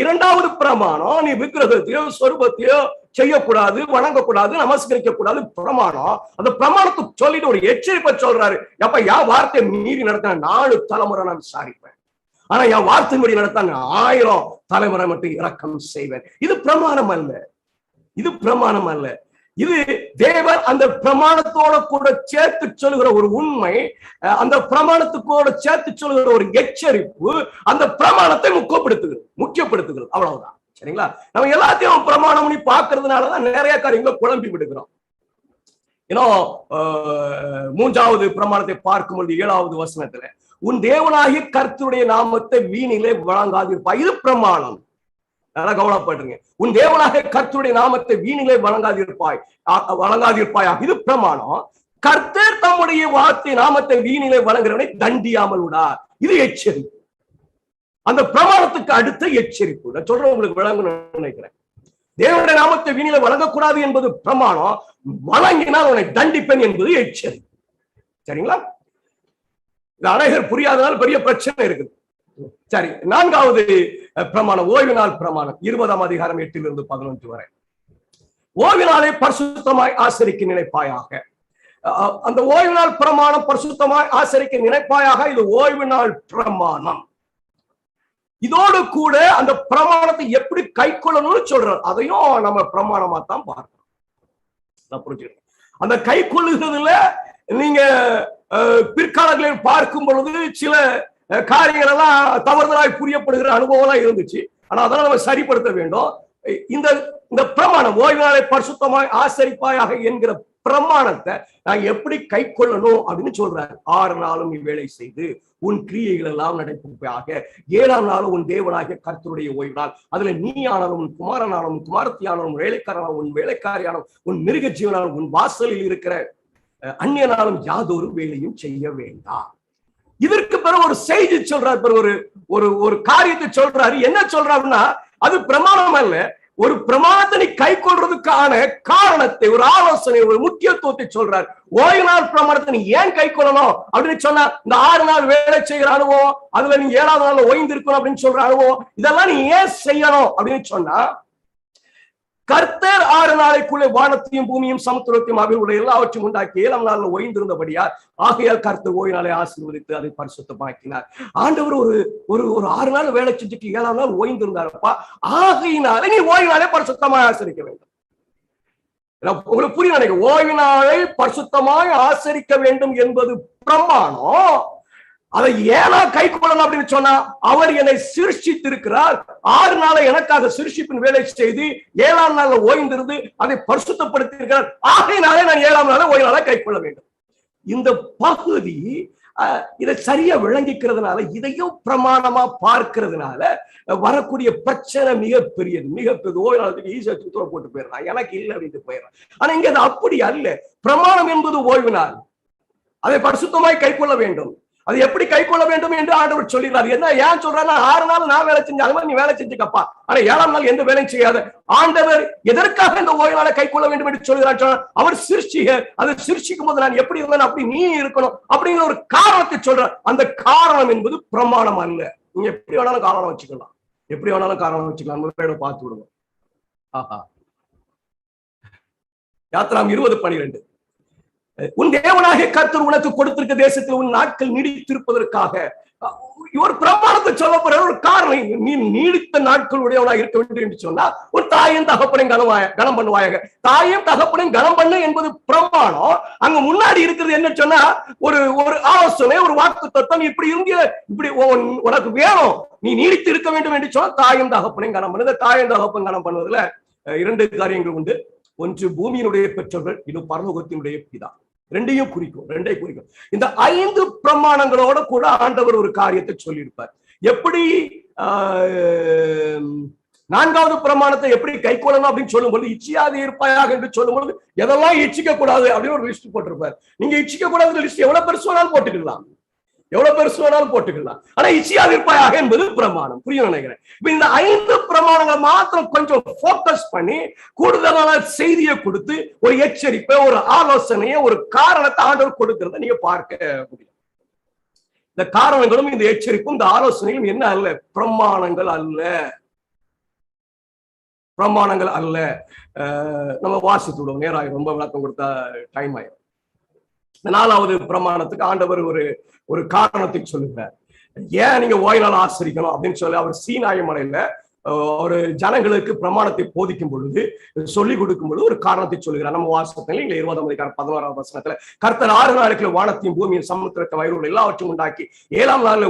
C: 2வது பிரமாணம், நீ விக்கிரகத்தையோ சொரூபத்தையோ செய்யக்கூடாது, வணங்கக்கூடாது, நமஸ்கரிக்க கூடாது பிரமாணம். அந்த பிரமாணத்தை சொல்லிட்டு ஒரு எச்சரிப்பை சொல்றாரு. அப்ப என் வார்த்தை மீறி நடத்த 4 தலைமுறை நான் விசாரிப்பேன், ஆனா என் வார்த்தையின்படி நடத்த 1000 தலைமுறை மட்டும் இரக்கம் செய்வேன். இது பிரமாணம் அல்ல, இது பிரமாணம் அல்ல. இது தேவன் அந்த பிரமாணத்தோட கூட சேர்த்து சொல்லுகிற ஒரு உண்மை, அந்த பிரமாணத்துக்கூட சேர்த்து சொல்லுகிற ஒரு எச்சரிப்பு அந்த பிரமாணத்தை முக்கியப்படுத்துகிறது. அவ்வளவுதான். சரிங்களா? நம்ம எல்லாத்தையும் பிரமாணம் பண்ணி பார்க்கறதுனாலதான் நிறைய காரியங்களை குழம்பி விடுகிறோம். மூன்றாவது பிரமாணத்தை பார்க்கும்போது 7வது வசனத்துல, உன் தேவனாகிய கர்த்தருடைய நாமத்தை வீணிலே வழங்காதிருப்பாய். இது பிரமாணம். நல்லா கவனப்படுறீங்க. உன் தேவனாகிய கர்த்தருடைய நாமத்தை வீணிலே வழங்காதிருப்பாயா. இது பிரமாணம். கர்த்தர் தம்முடைய வார்த்தை நாமத்தை வீணிலே வழங்குறவனை தண்டியாமல் விடார். இது எச்சரிப்பு. அந்த பிரமாணத்துக்கு அடுத்த எச்சரிப்பு. நான் சொல்றேன், உங்களுக்கு விளங்கணும்னு நினைக்கிறேன். தேவனுடைய நாமத்தை வீணில வழங்கக்கூடாது என்பது பிரமாணம், வழங்கினால் அவனை தண்டிப்பேன் என்பது எச்சரிப்பு. சரிங்களா? இது அநேகர் புரியாதனால பெரிய பிரச்சனை இருக்குது. சரி, 4வது பிரமாணம், ஓய்வு நாள் பிரமாணம். 20ஆம் அதிகாரம் 8லிருந்து 11 வரை. ஓய்வு நாளை பரிசுத்தமாய் ஆசரிக்க நினைப்பாயாக. அந்த ஓய்வு நாள் பிரமாணம் பரிசுத்தமாய் ஆசரிக்க நினைப்பாயாக. இது ஓய்வு நாள் பிரமாணம். இதோடு கூட அந்த பிரமாணத்தை எப்படி கை கொள்ளணும்னு சொல்றார். அதையும் நம்ம பிரமாணமா தான் பார்க்கணும். புரிஞ்சுக்கணும். அந்த கை கொள்ளுகிறதுல நீங்க பிற்காலங்களில் பார்க்கும் பொழுது சில காரியங்கள் எல்லாம் தவறுதலாய் புரியப்படுகிற அனுபவம் எல்லாம் இருந்துச்சு. ஆனா அதெல்லாம் நம்ம சரிப்படுத்த வேண்டும். இந்த பிரமாணம், ஓய்வு நாளை பரிசுத்தமாய் ஆசரிப்பாயாக என்கிற பிரமாணத்தை நான் எப்படி கை கொள்ளணும் அப்படின்னு சொல்றாரு. 6 நாளும் நீ வேலை செய்து உன் கிரியைகள் எல்லாம் நடைபெறுவாயாக. 7ஆம் நாளும் உன் தேவனாகிய கர்த்தருடைய ஓய்வு நாள். அதுல நீ ஆனாலும் உன் குமாரனாலும் உன் குமாரத்தியானாலும் வேலைக்காரனாலும் உன் வேலைக்காரியானாலும் உன் மிருக ஜீவனாலும் உன் வாசலில் இருக்கிற அந்நியனாலும் யாதொரு வேலையும் செய்ய வேண்டாம். இதற்கு பிறகு ஒரு செய்தி சொல்றாரு, ஒரு காரியத்தை சொல்றாரு. என்ன சொல்றாருன்னா, அது பிரமாணம் அல்ல, ஒரு பிரமாணத்தை நீ கை கொள்றதுக்கான காரணத்தை, ஒரு ஆலோசனை, ஒரு முக்கியத்துவத்தை சொல்றார். ஓய்வு நாள் பிரமாணத்தை நீ ஏன் கை கொள்ளணும் அப்படின்னு சொன்னா, இந்த 6 நாள் வேலை செய்கிற அனுபவம், அதுல நீ 7வது நாள்ல ஓய்ந்து இருக்கணும் அப்படின்னு சொல்ற அனுபவம், இதெல்லாம் நீ ஏன் செய்யணும் அப்படின்னு சொன்னா, கர்த்தர் 6 நாளைக்குள்ளே வானத்தையும் பூமியும் சமுத்திரத்தையும் அவைகளுடைய எல்லாவற்றையும் உண்டாக்கி 7ஆம் நாள்ல ஓய்ந்திருந்தபடியா, ஆகையால் கர்த்தர் ஓய்வு நாளை ஆசீர்வதித்து அதை பரிசுத்தமாக்கினார். ஆண்டவர் ஒரு 6 நாள் வேலை செஞ்சுட்டு 7ஆம் நாள் ஓய்ந்திருந்தாரப்பா, ஆகையினால நீ ஓய்வு நாளை பரிசுத்தமாய் ஆசரிக்க வேண்டும். உங்களுக்கு புரிய நினைக்க, ஓய்வு நாளை பரிசுத்தமாய் ஆசரிக்க வேண்டும் என்பது பிரமாணம். அதை ஏனா கை கொள்ளணும் அப்படின்னு சொன்னா, அவர் என்னை சிருஷ்டித்திருக்கிறார். 6 நாளை எனக்காக சிருஷ்டிப்பின் வேலை செய்து 7ஆம் நாள்ல ஓய்ந்திருந்து அதை பரிசுத்தப்படுத்தி இருக்கிறார். ஆகையினாலே நான் 7ஆம் நாள ஓய்வு நாளை கை கொள்ள வேண்டும். இந்த பகுதி இதை சரியா விளங்கிக்கிறதுனால, இதையும் பிரமாணமா பார்க்கிறதுனால வரக்கூடிய பிரச்சனை மிகப்பெரியது. ஓய்வு நாளத்துக்கு ஈஸியா சுத்தம் போட்டு போயிடலாம், எனக்கு இல்லை அப்படின்னு போயிடலாம். ஆனா இங்க அது அப்படி அல்ல. பிரமாணம் என்பது ஓய்வு நாள், அதை பரிசுத்தமாய் கை கொள்ள வேண்டும். அது எப்படி கை கொள்ள வேண்டும் என்று ஆண்டவர் சொல்கிறார். என்ன ஏன் சொல்றாருன்னா, 6 நாள் நான் வேலை செஞ்சேன், அது மாதிரி நீ வேலை செஞ்சுக்கப்பா, ஆனா 7ஆம் நாள் எந்த வேலையும் செய்யாத. ஆண்டவர் எதற்காக இந்த ஓய்வு நாளை கை கொள்ள வேண்டும் என்று சொல்கிறார்? அவர் சிருஷ்டிக, அதை சிருஷ்டிக்கும் போது நான் எப்படி இருந்தேன் அப்படி நீ இருக்கணும் அப்படிங்கிற ஒரு காரணத்தை சொல்றார். அந்த காரணம் என்பது பிரமாணம் அல்ல. நீங்க எப்படி வேணாலும் காரணம் வச்சுக்கலாம், எப்படி வேணாலும் காரணம் வச்சுக்கலாம். முதல்ல பார்த்து விடுவோம். யாத்திராம் 20:12. உன் தேவனாகிய கர்த்தர் உனக்கு கொடுத்திருக்க தேசத்தில் உன் நாட்கள் நீடித்திருப்பதற்காக ஒரு பிரமாணத்தை சொல்ல போற ஒரு காரணம், நீ நீடித்த நாட்களுடையவனாக இருக்க வேண்டும் என்று சொன்னா ஒரு தாயும் தகப்பனையும் கனம் பண்ணுவாயாக. தாயும் தகப்பனையும் கனம் பண்ண என்பது பிரமாணம். அங்க முன்னாடி இருக்கிறது என்ன சொன்னா, ஒரு ஆலோசனை, ஒரு வாக்கு தத்துவம். இப்படி இருந்த இப்படி உனக்கு வேணும், நீ நீடித்து இருக்க வேண்டும் என்று சொன்னா தாயும் தகப்பனையும் கனம் பண்ணு. தாயும் தகப்பன் கனம் பண்ணுவதுல 2 காரியங்கள் உண்டு. ஒன்று பூமியினுடைய பெற்றோர்கள், இது பரலோகத்தினுடைய பிதா. ரெண்டையும் குறிக்கும். இந்த 5 பிரமாணங்களோட கூட ஆண்டவர் ஒரு காரியத்தை சொல்லியிருப்பார். எப்படி 4வது பிரமாணத்தை எப்படி கை கொள்ளணும் அப்படின்னு சொல்லும்போது, இச்சியாது இருப்பாயாக என்று சொல்லும்போது எதெல்லாம் இச்சிக்க கூடாது அப்படின்னு ஒரு லிஸ்ட் போட்டிருப்பார். நீங்க இச்சிக்க கூடாது லிஸ்ட் எவ்வளவு பெருசு வேணாலும் போட்டுக்கலாம், ஆனா இச்சியாது இருப்பாயாக என்பது பிரமாணம். புரியும் நினைக்கிறேன். இந்த 5 பிரமாணங்களை மாத்திரம் கொஞ்சம் போக்கஸ் பண்ணி கூடுதலான செய்தியை கொடுத்து ஒரு எச்சரிப்பை, ஒரு ஆலோசனையை, ஒரு காரணத்தை ஆண்டவர் கொடுக்கிறத நீங்க பார்க்க முடியும். இந்த காரணங்களும் இந்த எச்சரிப்பும் இந்த ஆலோசனையும் என்ன அல்ல? பிரமாணங்கள் அல்ல. நம்ம வாசித்து விடுவோம். நேராக ரொம்ப விளக்கம் கொடுத்தா டைம் ஆயிடும். இந்த 4வது பிரமாணத்துக்கு ஆண்டவர் ஒரு காரணத்தை சொல்லுகிறார். ஏன் நீங்க ஓய்வு நாள் ஆசரிக்கணும் அப்படின்னு சொல்லி அவர் சீனாய் மலையில ஒரு ஜனங்களுக்கு பிரமாணத்தை போதிக்கும் பொழுது சொல்லிக் கொடுக்கும் பொழுது ஒரு காரணத்தை சொல்கிறார். நம்ம வாசகத்தில் 20 11 வசனத்துல கர்த்தர் 6 நாளைக்குள்ள வானத்தையும் பூமியின் சமுத்திரத்தை வயிறுள்ள எல்லாவற்றையும் உண்டாக்கி 7ஆம் நாள்ல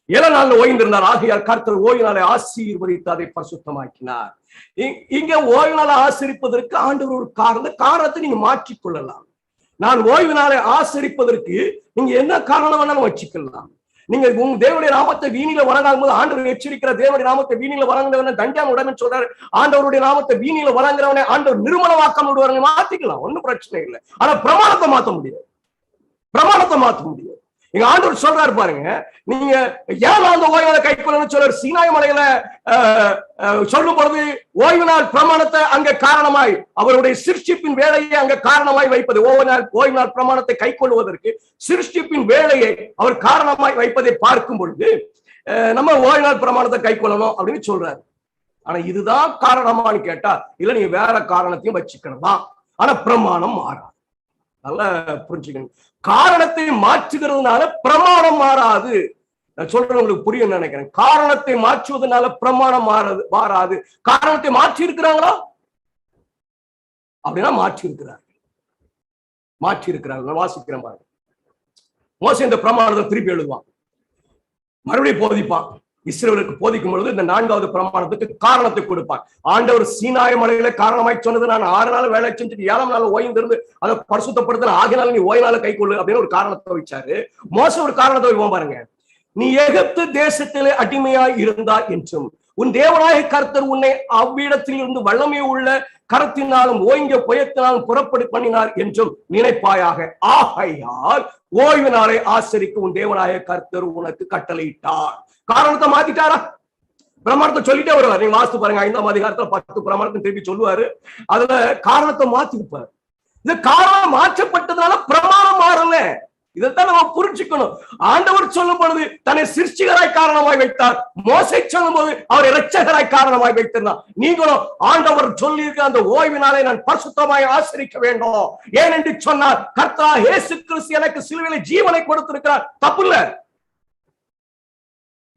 C: ஏழாம் நாள்ல ஓய்ந்திருந்தார். ஆகையால் கர்த்தர் ஓய்வு நாளை ஆசீர்வதித்து அதை பரிசுத்தமாக்கினார். இங்க ஓய்வு நாளை ஆசரிப்பதற்கு ஆண்டவர் ஒரு காரணத்தை நீங்க மாற்றிக்கொள்ளலாம். நான் ஓய்வு நாளை ஆசரிப்பதற்கு நீங்க என்ன காரணம் வேணாலும் வச்சுக்கலாம். நீங்க உங்க தேவனுடைய நாமத்தை வீணில வணங்கும் போது ஆண்டவர் எச்சரிக்கிற தேவனுடைய நாமத்தை வீணில வணங்குறவனை தண்டியாம உடனே சொல்றாரு. ஆண்டவருடைய நாமத்தை வீணில வணங்குறவனை ஆண்டவர் நிர்மலமாக்கம் விடுவாருன்னு மாத்திக்கலாம், ஒன்னும் பிரச்சனை இல்லை. ஆனா பிரமாணத்தை மாத்த முடியாது. எங்க ஆண்டவர் சொல்றாரு பாருங்க, நீங்க ஏன் அந்த ஓய்வு நாளை கைக்கொள்ளணும்னு சொல்றாரு. சீனாய் மலையில சொல்லும் பொழுது ஓய்வு நாள் பிரமாணத்தை அங்க காரணமாய் அவருடைய சிருஷ்டிப்பின் வேலையை அங்க காரணமாய் வைப்பது, ஓய்வு நாள் பிரமாணத்தை கைக்கொள்வதற்கு சிருஷ்டிப்பின் வேலையை அவர் காரணமாய் வைப்பதை பார்க்கும் பொழுது நம்ம ஓய்வு நாள் பிரமாணத்தை கைக்கொள்ளணும் அப்படின்னு சொல்றாரு. ஆனா இதுதான் காரணமானு கேட்டா இல்ல, நீங்க வேற காரணத்தையும் வச்சுக்கணுமா. ஆனா பிரமாணம் மாறாது. நல்லா புரிஞ்சுக்கணும். காரணத்தை மாற்றுகிறதுனால பிரமாணம் மாறாது. நான் சொல்றேன், உங்களுக்கு புரியும் நினைக்கிறேன். காரணத்தை மாற்றுவதனால பிரமாணம் மாறாது. காரணத்தை மாற்றி இருக்கிறாங்களா அப்படின்னா மாற்றி இருக்கிறார்கள். வாசிக்கிறேன் பாருங்க. மோசே இந்த பிரமாணத்தை திருப்பி எழுதுவான், மறுபடியும் போதிப்பான். இஸ்ரவேலுக்கு போதிக்கும் பொழுது இந்த 4வது பிரமாணத்துக்கு காரணத்தை கொடுப்பார். ஆண்டவர் சீனாய் மலையில காரணமாய் சொன்னது, நான் 6 நாள் வேலை செஞ்சுட்டு 7ஆம் நாள் ஓய்ந்திருந்து அதை பரிசுத்தப்படுத்த, ஆகினால நீ ஓய்வு நாளை கைக்கொள்ளு அப்படின்னு ஒரு காரணத்தை வச்சாரு. மோசே ஒரு காரணத்தை வைப்போம் பாருங்க. நீ எகிப்து தேசத்திலே அடிமையாய் இருந்தாய் என்றும் உன் தேவனாய கர்த்தர் உன்னை அவ்விடத்தில் இருந்து வல்லமை உள்ள கரத்தினாலும் ஓய்ங்க புயத்தினாலும் புறப்படி பண்ணினார் என்றும் நினைப்பாயாக. ஆகையால் ஓய்வு நாளை ஆசரிக்க உன் தேவனாய கர்த்தர் உனக்கு கட்டளையிட்டார். காரணத்தை மாத்திட்டாரா? பிரமாணத்தை சொல்லிட்டே வருவார். நீங்க வாசித்து பாருங்க, 5ஆம் அதிகாரத்துல 10 பிரமாணத்தை திருப்பி சொல்லுவாரு. அதுல காரணத்தை மாத்திருப்பாரு. இந்த காரணம் மாற்றப்பட்டதுனால பிரமாணம் மாறல. இதைத்தான் நம்ம புரிஞ்சுக்கணும். ஆண்டவர் சொல்லும் பொழுது தன்னை சிருஷ்டிகராய் காரணமாய் வைத்தார். மோசே சொல்லும் போது அவர் இரட்சகராய் காரணமாய் வைத்திருந்தார். நீங்களும் ஆண்டவர் சொல்லி இருக்க அந்த ஓய்வினாலே நான் பரிசுத்தமாய் ஆசரிக்க வேண்டும். ஏனென்று சொன்னார், கர்த்தராகிய இயேசு கிறிஸ்து எனக்கு சிலுவையிலே ஜீவனை கொடுத்திருக்கிறார். தப்பு இல்ல.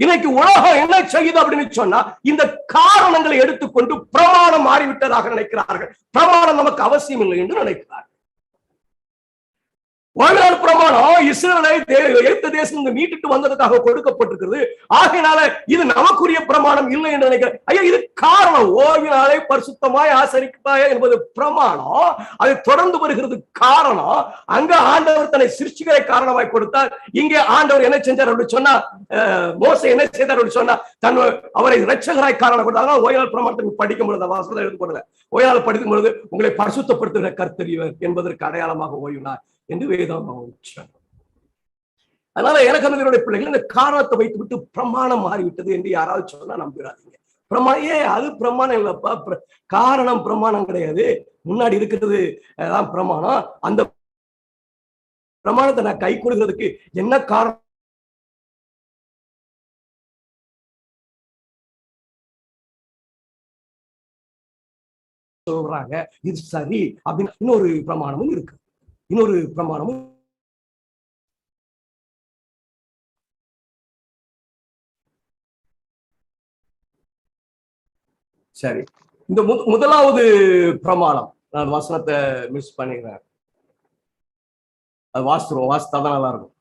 C: இன்னைக்கு உலகம் என்ன செய்யுது அப்படின்னு சொன்னா, இந்த காரணங்களை எடுத்துக்கொண்டு பிரமாணம் மாறிவிட்டதாக நினைக்கிறார்கள். பிரமாணம் நமக்கு அவசியம் இல்லை என்று நினைக்கிறார்கள். ஓய்வு நாள் பிரமாணம் இஸ்ரவேலை எகிப்து தேசம் மீட்டுட்டு வந்ததுக்காக கொடுக்கப்பட்டிருக்கிறது. ஆகையினால இது நமக்குரிய பிரமாணம் இல்லை என்று நினைக்கிறேன். ஐயா, இது காரணம். ஓய்வு நாளை பரிசுத்தமாய் ஆசரிப்பாய் என்பது பிரமாணம். அது தொடர்ந்து வருகிறது காரணம். அங்க ஆண்டவர் தன்னை சிருஷ்டிகரை காரணமாய் கொடுத்தார். இங்கே ஆண்டவர் என்ன செஞ்சார் அப்படின்னு சொன்னா, மோசே என்ன செய்தார் அப்படின்னு சொன்னா, அவரை இரட்சகராய் காரணம் கொடுத்தாங்க. ஓய்வு நாள் பிரமாணத்தை படிக்கும் பொழுது வாசகத்தை எடுத்துக்கொள்ள, ஓய்வு நாள் படிக்கும் பொழுது உங்களை பரிசுத்தப்படுத்துகிற கர்த்தர் இவர் என்பதற்கு அடையாளமாக ஓய்வு நாள் என்று வேதாகமம். அதனால எனக்கு என்னுடைய பிள்ளைகள் இந்த காரணத்தை வைத்து விட்டு பிரமாணம் மாறிவிட்டது என்று யாராவது சொன்னா நம்புறாதீங்க. பிரமாணம் அது பிரமாணம் இல்லப்பா, காரணம் பிரமாணம் கிடையாது. முன்னாடி இருக்கிறது தான் பிரமாணம். அந்த பிரமாணத்தை நான் கை கொடுக்கிறதுக்கு என்ன காரணம் சொல்றாங்க, இது சரி அப்படின்னு இன்னொரு பிரமாணமும் இருக்கு. இன்னொரு பிரமாணமும் சரி. இந்த முதலாவது பிரமாணம், நான் வசனத்தை மிஸ் பண்ணிக்கிறேன், அது வாசித்துருவோம், வாசித்தாதான் நல்லா இருக்கும்.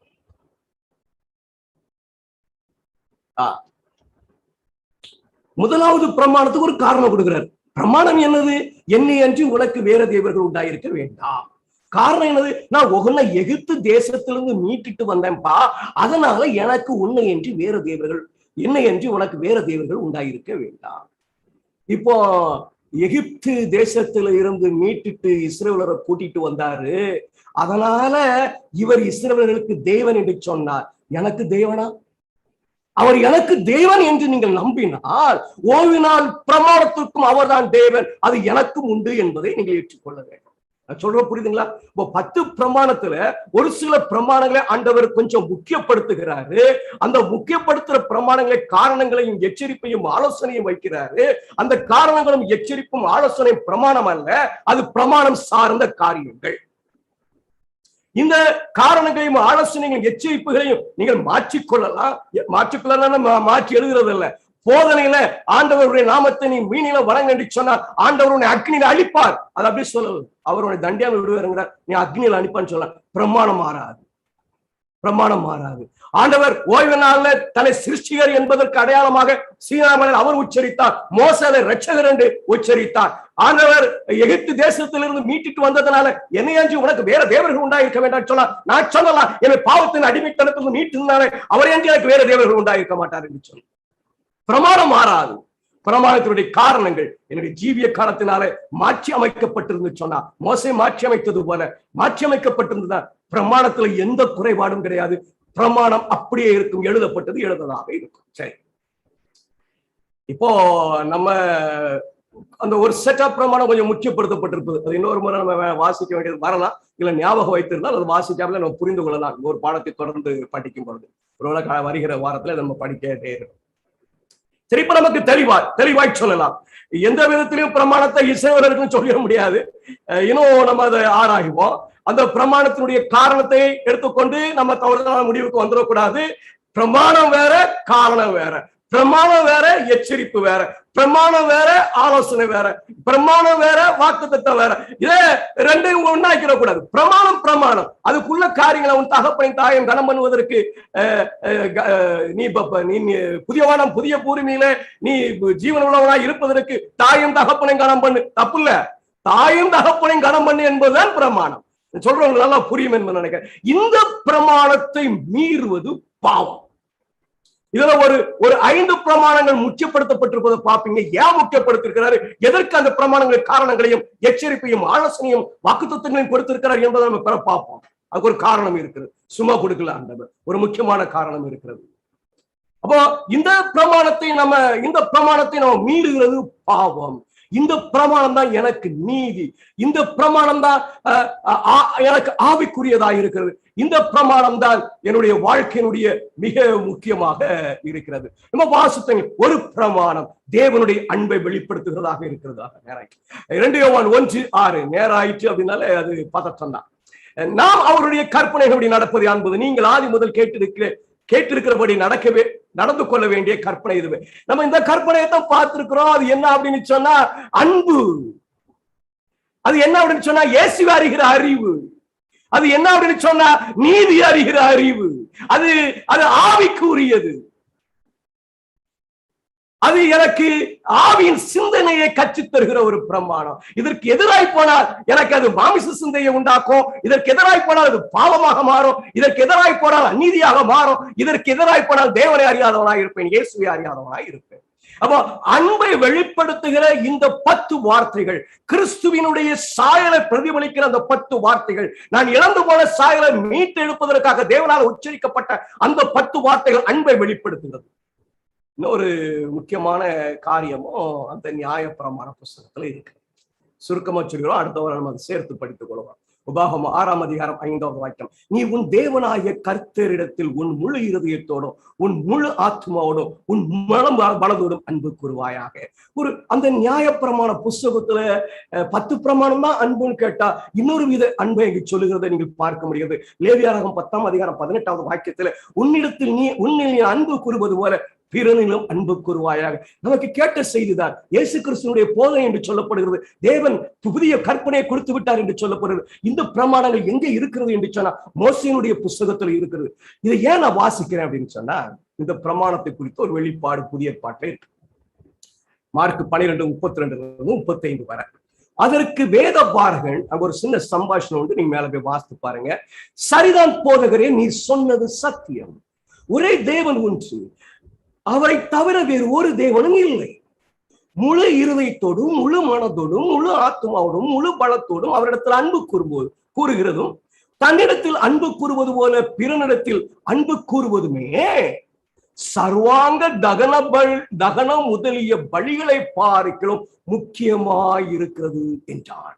C: முதலாவது பிரமாணத்துக்கு ஒரு காரணம் கொடுக்கிறார். பிரமாணம் என்னது? என்னை அன்றி உனக்கு வேற தேவர்கள் உண்டாயிருக்க வேண்டாம். காரணம் என்னது? நான் உன்னை எகிப்து தேசத்திலிருந்து மீட்டுட்டு வந்தேன்ப்பா, அதனால எனக்கு உன்னை என்று வேற தேவர்கள், என்னை என்று உனக்கு வேற தேவர்கள் உண்டாயிருக்க வேண்டாம். இப்போ எகிப்து தேசத்துல இருந்து மீட்டுட்டு இஸ்ரவேலரை கூட்டிட்டு வந்தாரு. அதனால இவர் இஸ்ரவேலர்களுக்கு தேவன் என்று சொன்னார். எனக்கு தேவனா? அவர் எனக்கு தேவன் என்று நீங்கள் நம்பினால் ஓய்வு நாள் பிரமாணத்திற்கும் அவர்தான் தேவன், அது எனக்கும் உண்டு என்பதை நீங்கள் ஏற்றுக்கொள்ள வேண்டும். சொல்ற புரியுதுங்களா? இப்போ 10 பிரமாணத்துல ஒரு சில பிரமாணங்களை ஆண்டவர் கொஞ்சம் முக்கியப்படுத்துகிறாரு. அந்த முக்கியப்படுத்துற பிரமாணங்களை காரணங்களையும் எச்சரிப்பையும் ஆலோசனையும் வைக்கிறாரு. அந்த காரணங்களும் எச்சரிப்பும் ஆலோசனையும் பிரமாணம் அல்ல, அது பிரமாணம் சார்ந்த காரியங்கள். இந்த காரணங்களையும் ஆலோசனைகளையும் எச்சரிப்புகளையும் நீங்கள் மாற்றிக்கொள்ளலாம். மாற்றி எழுதுறது இல்ல. போதனையில ஆண்டவருடைய நாமத்தை நீ மீனில வணங்க என்று சொன்னார், ஆண்டவர் அக்னியில அழிப்பார். அது அப்படி சொல்லல, அவருடைய தண்டியாம விடுவாருங்கிறார், நீ அக்னியில அழிப்பான்னு சொல்ல. பிரமாணம் மாறாது, பிரமாணம் மாறாது. ஆண்டவர் ஓய்வு நாள்ல தன்னை சிருஷ்டிகர் என்பதற்கு அடையாளமாக சீனாமலையில் அவர் உச்சரித்தார், மோசேலை இரட்சகர் என்று உச்சரித்தார். ஆண்டவர் எகிப்து தேசத்திலிருந்து மீட்டுட்டு வந்ததுனால என்னையாஞ்சி உனக்கு வேற தேவர்கள் உண்டாயிருக்க வேண்டாம் சொன்னார். நான் சொல்லலாம், என்னை பாவத்தின் அடிமைத்தனத்திலிருந்து மீட்டுனாலே அவர் என்று எனக்கு வேற தேவர்கள் உண்டாயிருக்க மாட்டார் என்று சொன்னார். பிரமாணம் மாறாது. பிரமாணத்தினுடைய காரணங்கள் என்னுடைய ஜீவிய காலத்தினாலே மாற்றி அமைக்கப்பட்டிருந்து சொன்னா, மோசே மாற்றி அமைத்தது போல மாற்றி அமைக்கப்பட்டிருந்ததா. பிரமாணத்துல எந்த குறைபாடும் கிடையாது. பிரமாணம் அப்படியே இருக்கும், எழுதப்பட்டது எழுததாக இருக்கும். சரி, இப்போ நம்ம அந்த ஒரு செட் ஆஃப் பிரமாணம் கொஞ்சம் முக்கியப்படுத்தப்பட்டிருப்பது. அது இன்னொரு முறை நம்ம வாசிக்க வேண்டியது வரலாம், இல்ல ஞாபகம் வைத்திருந்தால் அது வாசிக்காமல நம்ம புரிந்து கொள்ளலாம். ஒரு பாடத்தை தொடர்ந்து படிக்கும் பொழுது ஒரு வருகிற வாரத்துல நம்ம படிக்கவே இருக்கும். சரி, இப்ப நமக்கு தெளிவாய் சொல்லலாம். எந்த விதத்திலையும் பிரமாணத்தை இசைவர்களுக்கும் சொல்ல முடியாது. இன்னும் நம்ம அதை ஆராய்வோம். அந்த பிரமாணத்தினுடைய காரணத்தை எடுத்துக்கொண்டு நம்ம தவறுதலான முடிவுக்கு வந்துடக்கூடாது. பிரமாணம் வேற, காரணம் வேற. பிரமாணம் வேற, எச்சரிப்பு வேற. பிரமாணம் வேற, ஆலோசனை வேற. பிரமாணம் வேற, வாக்குத்தத்தம் வேற. இதே ரெண்டையும் ஒண்ணாக்கிடக்கூடாது. பிரமாணம் அதுக்குள்ள காரியங்களை உன் தகப்பனின் தாயம் கனம் பண்ணுவதற்கு நீ புதிய வானம் புதிய பூமியில நீ ஜீவன் உள்ளவனா இருப்பதற்கு தாயும் தகப்பனையும் கனம் பண்ணு, தப்பு இல்ல. தாயும் தகப்பனையும் கனம் பண்ணு என்பதுதான் பிரமாணம். சொல்றவங்க நல்லா புரியும் என்று நினைக்கிறேன். இந்த பிரமாணத்தை மீறுவது பாவம். இதுல ஒரு 5 பிரமாணங்கள் முக்கியப்படுத்தப்பட்டிருப்பதை பார்ப்பீங்க. ஏன் முக்கியப்படுத்திருக்கிறாரு, எதற்கு அந்த பிரமாணங்கள் காரணங்களையும் எச்சரிப்பையும் ஆலோசனையும் வாக்குத்தத்தங்களையும் கொடுத்திருக்கிறார் என்பதை நம்ம பெற பார்ப்போம். அதுக்கு ஒரு காரணம் இருக்கிறது, சும்மா கொடுக்கல ஆண்டவர், ஒரு முக்கியமான காரணம் இருக்கிறது. அப்போ இந்த பிரமாணத்தை நம்ம மீறுகிறது பாவம். இந்த பிரமாணம் தான் எனக்கு நீதி. இந்த பிரமாணம் தான் எனக்கு ஆவிக்குரியதாக இருக்கிறது. இந்த பிரமாணம் தான் என்னுடைய வாழ்க்கையினுடைய மிக முக்கியமாக இருக்கிறது. நம்ம வாசித்த ஒரு பிரமாணம் தேவனுடைய அன்பை வெளிப்படுத்துகிறதாக இருக்கிறதாக. 2 யோவான் 1:6 நேராயிற்று அப்படின்னாலே அது பதற்றம் தான். நாம் அவருடைய கற்பனைகளுடைய நடப்பது என்பது நீங்கள் ஆதி முதல் கேட்டிருக்கிறபடி நடந்து கொள்ள வேண்டிய கற்பனை இதுவே. நம்ம இந்த கற்பனையை தான் பார்த்திருக்கிறோம். அது என்ன அப்படின்னு சொன்னா அன்பு. அது என்ன அப்படின்னு சொன்னா இயேசுவை அறிகிற அறிவு. அது என்ன அப்படின்னு சொன்னா நீதி அறிகிற அறிவு. அது ஆவிக்கு உரியது. அது எனக்கு ஆவியின் சிந்தனையை கற்றுத் தருகிற ஒரு பிரமாணம். இதற்கு எதிராய் போனால் எனக்கு அது மாமிச சிந்தையை உண்டாக்கும். இதற்கு எதிராய் போனால் அது பாவமாக மாறும். இதற்கு எதிராய் போனால் அநீதியாக மாறும். இதற்கு எதிராய் போனால் தேவனை அறியாதவனாய் இருப்பேன், இயேசுவை அறியாதவனாய் இருப்பேன். அப்போ அன்பை வெளிப்படுத்துகிற இந்த 10 வார்த்தைகள், கிறிஸ்துவினுடைய சாயலை பிரதிபலிக்கிற அந்த 10 வார்த்தைகள், நான் இழந்து போன சாயலை மீட்டு எழுப்பதற்காக தேவனால் உச்சரிக்கப்பட்ட அந்த 10 வார்த்தைகள் அன்பை வெளிப்படுத்துகிறது. இன்னொரு முக்கியமான காரியமும் அந்த நியாயப்பிரமாண புஸ்தகத்துல இருக்கு. சுருக்கமா சொல்கிறோம், அடுத்த வாரம் நம்ம அதை சேர்த்து படித்துக் கொள்வோம். உபாகமம் 6ஆம் அதிகாரம் 5வது வாக்கியம், நீ உன் தேவனாகிய கர்த்தரிடத்தில் உன் முழு இருதயத்தோடும் உன் முழு ஆத்மாவோடும் உன் மனதோடும் அன்பு கூறுவாயாக. அந்த நியாயப்பிரமாண புஸ்தகத்துல 10 பிரமாணம் தான் அன்புன்னு கேட்டா இன்னொரு வித அன்பை இங்கு சொல்லுகிறதை நீங்கள் பார்க்க முடியாது. லேவியராகமம் 10ஆம் அதிகாரம் 18வது வாக்கியத்துல உன்னிடத்தில் நீ அன்பு கூறுவது போல பிறனிலும் அன்பு கூறுவாயாக. நமக்கு கேட்ட செய்திதான் இயேசு கிறிஸ்துவினுடைய போதனை என்று சொல்லப்படுகிறது. தேவன் புதிய கற்பனையை கொடுத்து விட்டார் என்று சொல்லப்படுகிறது. இந்த பிரமாணங்கள் எங்க இருக்கிறது என்று சொன்னா மோசேயினுடைய புஸ்தகத்துல இருக்கிறது. இதை ஏன் நான் வாசிக்கிறேன் அப்படின்னு சொன்னா, இந்த பிரமாணத்தை குறித்து ஒரு வெளிப்பாடு புதிய ஏற்பாட்டில் இருக்கு. மார்க் 12:32-35 வரை. அதற்கு வேத பாரகன் அங்க ஒரு சின்ன சம்பாஷணம் உண்டு, நீங்க மேல போய் வாசித்து பாருங்க. சரிதான் போதகரே, நீ சொன்னது சத்தியம். ஒரே தேவன் ஒன்று, அவரை தவிர வேறு ஒரு தேவனும் இல்லை. முழு இருதயத்தோடும் முழு மனதோடும் முழு ஆத்மாவோடும் முழு பலத்தோடும் அவரிடத்தில் அன்பு கூறுகிறதும் தன்னிடத்தில் அன்பு கூறுவது போல பிறனிடத்தில் அன்பு கூறுவதுமே சர்வாங்க தகனம் முதலிய பலிகளை பார்க்கிறோம் முக்கியமாயிருக்கிறது என்றார்.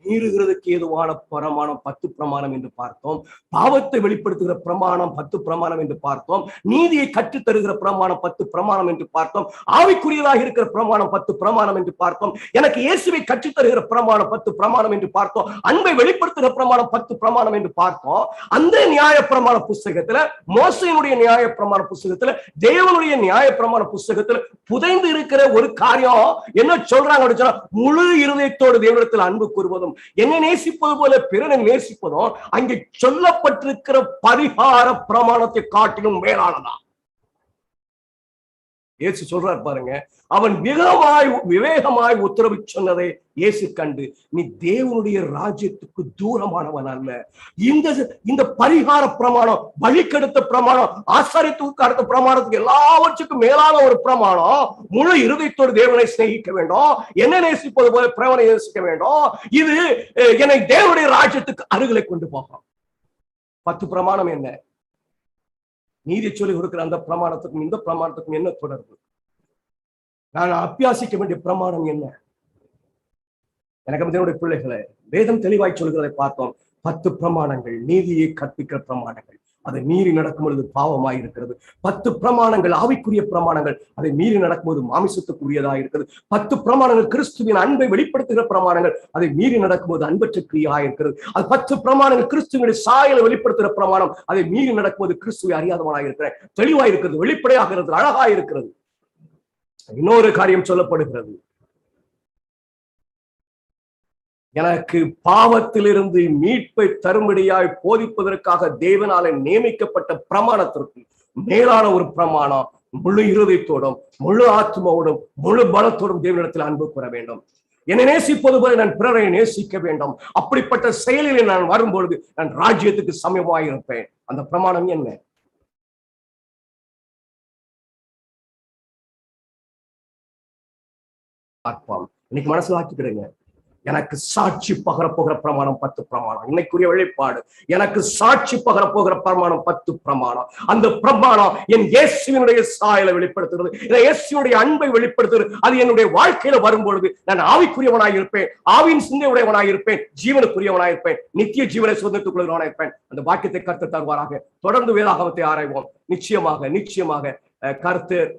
C: மீறுகிறதுக்கு ஏதுவான பிரமாணம் 10 பிரமாணம் என்று பார்த்தோம். பாவத்தை வெளிப்படுத்துகிற பிரமாணம் 10 பிரமாணம் என்று பார்த்தோம். நீதியை கற்றுத் தருகிற பிரமாணம் 10 பிரமாணம் என்று பார்த்தோம். ஆவிக்குரியதாக இருக்கிற பிரமாணம் 10 பிரமாணம் என்று பார்த்தோம். எனக்கு இயேசுவை கற்றுத் தருகிற பிரமாணம் 10 பிரமாணம் என்று பார்த்தோம். அன்பை வெளிப்படுத்துகிற பிரமாணம் 10 பிரமாணம் என்று பார்த்தோம். அந்த நியாய பிரமாண புஸ்தகத்துல, மோசேயினுடைய நியாய பிரமாண புஸ்தகத்துல, தேவனுடைய நியாய பிரமாண புஸ்தகத்துல புதைந்து இருக்கிற ஒரு காரியம் என்ன சொல்றாங்க அப்படின்னு சொன்னா, முழு இருதயத்தோடு தேவனிடத்தில் அன்பு கூறுவதும், என்னை நேசிப்பது போல பிறனை நேசிப்பதும் அங்கே சொல்லப்பட்டிருக்கிற பரிகார பிரமாணத்தை காட்டிலும் மேலானதா. இயேசு சொல்றார் பாருங்க, அவன் விவேகமாய் உத்தரவு சொன்னதை இயேசு கண்டு, நீ தேவனுடைய ராஜ்யத்துக்கு தூரமானவன் அல்ல. இந்த பரிகார பிரமாணம், வழிக்கெடுத்த பிரமாணம், ஆசாரியத்துக்கு அடுத்த பிரமாணத்துக்கு எல்லாவற்றுக்கும் மேலான ஒரு பிரமாணம். முழு இருதயத்தோடு தேவனை சிநேகிக்க வேண்டும், என்ன நேசிப்பது போல பிறவனை நேசிக்க வேண்டும். இது என்னை தேவனுடைய ராஜ்யத்துக்கு அருகிலே கொண்டு போகும். 10 பிரமாணம் என்ன? நீதி சொல்லி கொடுக்கிற அந்த பிரமாணத்துக்கும் இந்த பிரமாணத்துக்கும் என்ன தொடர்பு? நான் அபியாசிக்க வேண்டிய பிரமாணம் என்ன? எனக்கு என்னுடைய பிள்ளைகளை, வேதம் தெளிவாய் சொல்கிறதை பார்த்தோம். 10 பிரமாணங்கள் நீதியை கற்பிக்கிற பிரமாணங்கள், அதை மீறி நடக்கும் பொழுது பாவமாய் இருக்கிறது. 10 பிரமாணங்கள் ஆவிக்குரிய பிரமாணங்கள், அதை மீறி நடக்கும்போது மாமிசத்துக்குரியதாக இருக்கிறது. 10 பிரமாணங்கள் கிறிஸ்துவின் அன்பை வெளிப்படுத்துகிற பிரமாணங்கள், அதை மீறி நடக்கும்போது அன்பற்ற கிரியாக இருக்கிறது. அது 10 பிரமாணங்கள் கிறிஸ்துவனுடைய சாயலை வெளிப்படுத்துகிற பிரமாணம், அதை மீறி நடக்கும்போது கிறிஸ்துவை அறியாதவனாக இருக்கிறேன். தெளிவாக இருக்கிறது, வெளிப்படையாக இருக்கிறது, அழகாக இருக்கிறது. இன்னொரு காரியம் சொல்லப்படுகிறது, எனக்கு பாவத்திலிருந்து மீட்பை தரும்படியாய் போதிப்பதற்காக தேவனாலே நியமிக்கப்பட்ட பிரமாணத்திற்கு மேலான ஒரு பிரமாணம். முழு இருதயத்தோடும் முழு ஆத்மாவோடும் முழு பலத்தோடும் தேவனிடத்தில் அன்பு கூற வேண்டும். என்னை நேசிப்பது போல நான் பிறரை நேசிக்க வேண்டும். அப்படிப்பட்ட செயலில் நான் வரும்பொழுது நான் ராஜ்யத்துக்கு சமயமாயிருப்பேன். அந்த பிரமாணம் என்ன? இன்னைக்கு மனசுல ஆக்கிக்கிடுங்க. எனக்கு சாட்சி பகரப்போகிற பிரமாணம் 10 பிரமாணம். இன்னைக்குரிய வெளிப்பாடு, எனக்கு சாட்சி பகரப்போகிற பிரமாணம் 10 பிரமாணம். அந்த பிரமாணம் என் இயேசுவினுடைய சாயலை வெளிப்படுத்துகிறது, இயேசுவினுடைய அன்பை வெளிப்படுத்துகிறது. அது என்னுடைய வாழ்க்கையில வரும்பொழுது நான் ஆவிக்குரியவனாய் இருப்பேன், ஆவியின் சிந்தை உடையவனாய் இருப்பேன், ஜீவனுக்குரியவனாய் இருப்பேன், நித்திய ஜீவனை சுதந்திரத்துக் கொள்கிறவனாய் இருப்பேன். அந்த வாக்கியத்தை கர்த்தர் தருவாராக. தொடர்ந்து வேதாகமத்தை ஆராய்வோம். நிச்சயமாக கர்த்தர்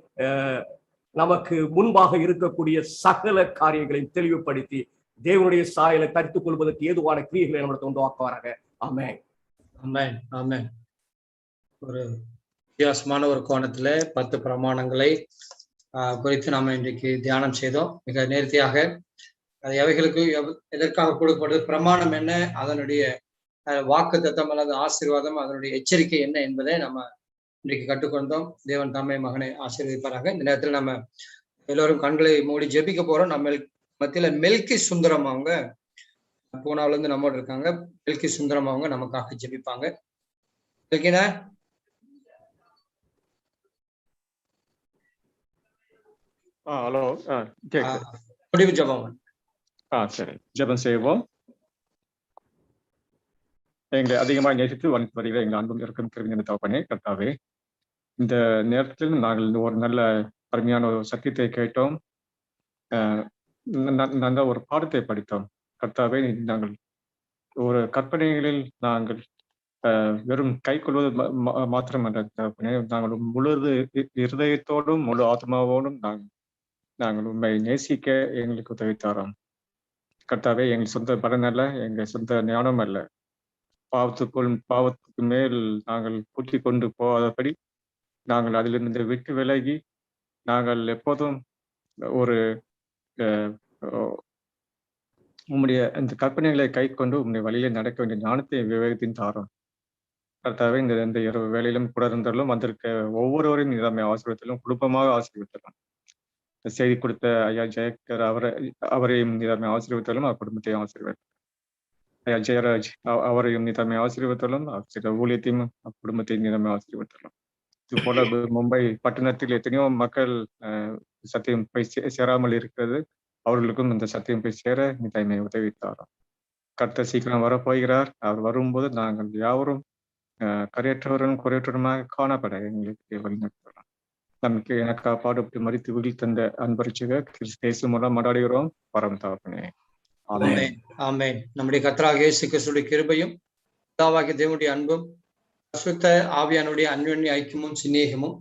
C: நமக்கு முன்பாக இருக்கக்கூடிய சகல காரியங்களையும் தெளிவுபடுத்தி தேவனுடைய சாயலை தரித்துக் கொள்வதற்கு ஏதுவான கிரியைகளை நம்மளுக்கு உண்டாக்குவாராக. ஆமென்,
A: ஆமென், ஆமென். ஒரு வித்தியாசமான ஒரு கோணத்துல 10 பிரமாணங்களை குறித்து நாம இன்றைக்கு தியானம் செய்தோம். மிக நேர்த்தியாக அது எவைகளுக்கு எதற்காக கொடுக்கப்படுது, பிரமாணம் என்ன, அதனுடைய வாக்குத்தத்தம் அல்லது ஆசீர்வாதம், அதனுடைய எச்சரிக்கை என்ன என்பதை நம்ம இன்றைக்கு கற்றுக்கொண்டோம். தேவன் தாமே மகனை ஆசீர்வதிப்பாராக. இந்த நேரத்தில் நம்ம எல்லோரும் கண்களை மூடி ஜெபிக்க போறோம். நம்ம மத்தியில மெல்கி சுந்தரம் அவங்க பூனாவில இருந்து நம்மோடு இருக்காங்க. மெல்கி சுந்தரம் அவங்க நமக்காக ஜெபிப்பாங்க.
D: ஹலோ,
A: முடிவு ஜெபம்.
D: சரி, ஜெபம் செய்வோம். எங்களை அதிகமாக நேசித்து வருகிற எங்கள் அன்பும் இருக்கும் கிருபை தகப்பனே, கர்த்தாவே, இந்த நேரத்தில் நாங்கள் ஒரு நல்ல அருமையான ஒரு சத்தியத்தை கேட்டோம், நல்ல ஒரு பாடத்தை படித்தோம். கர்த்தாவே, நாங்கள் ஒரு கற்பனைகளில் நாங்கள் வெறும் கை கொள்வது மாத்திரமல்ல தகப்பனே, நாங்கள் முழு இருதயத்தோடும் முழு ஆத்மாவோடும் நாங்கள் உண்மை நேசிக்க எங்களுக்கு உதவித்தாரோம். கர்த்தாவே, எங்கள் சொந்த பலன் அல்ல, எங்கள் சொந்த ஞானம் அல்ல, பாவத்துக்கு மேல் நாங்கள் பூட்டி கொண்டு போகாதபடி நாங்கள் அதிலிருந்து விட்டு விலகி நாங்கள் எப்போதும் ஒரு உம்முடைய இந்த கற்பனைகளை கை கொண்டு உம்முடைய வழியிலே நடக்க வேண்டிய ஞானத்தை விவேகத்தின் தாரோம். கர்த்தாவே, இந்த இரவு வேலையிலும் கூட இருந்தாலும் வந்திருக்க ஒவ்வொருவரையும் நிலைமை ஆசீர்வதித்தாலும் குடும்பமாக ஆசீர்வதித்தாலும், செய்தி கொடுத்த ஐயா ஜெயக்கர் அவரையும் நிலைமை ஆசீர்வதித்தாலும் குடும்பத்தையும் ஆசீர்வதித்தாலும், ஐயா ஜெயராஜ் அவரையும் நிலைமை ஆசீர்வதித்தாலும் சில ஊழியத்தையும் குடும்பத்தையும் நிலைமை ஆசீர்வதித்தாலும். இது போல மும்பை பட்டணத்தில் எத்தனையோ மக்கள் சத்தியம் போய் சேராமல் இருக்கிறது, அவர்களுக்கும் இந்த சத்தியம் போய் சேர நிலைமை உதவித்தாராம். கர்த்தர் சீக்கிரம் வரப்போகிறார். அவர் வரும்போது நாங்கள் யாவரும் கரையற்றவரும் குறையற்றவருமாக காணப்பட எங்களுக்கு வழிநடத்தலாம். நமக்கு எனக்கா பாடுபட்டு மறித்து விழில் தந்த அன்பரிச்சுக கிறிஸ்து மூலம் மடாடுகிறோம். பரம் தகப்பனே,
C: ஆமென்.
A: ஆமென். நம்முடைய கர்த்தராகிய இயேசு கிறிஸ்துவின் கிருபையும் பிதாவாகிய தேவனுடைய அன்பும் பரிசுத்த ஆவியானுடைய அன்யோன்ய ஐக்கியமும் சிநேகமும்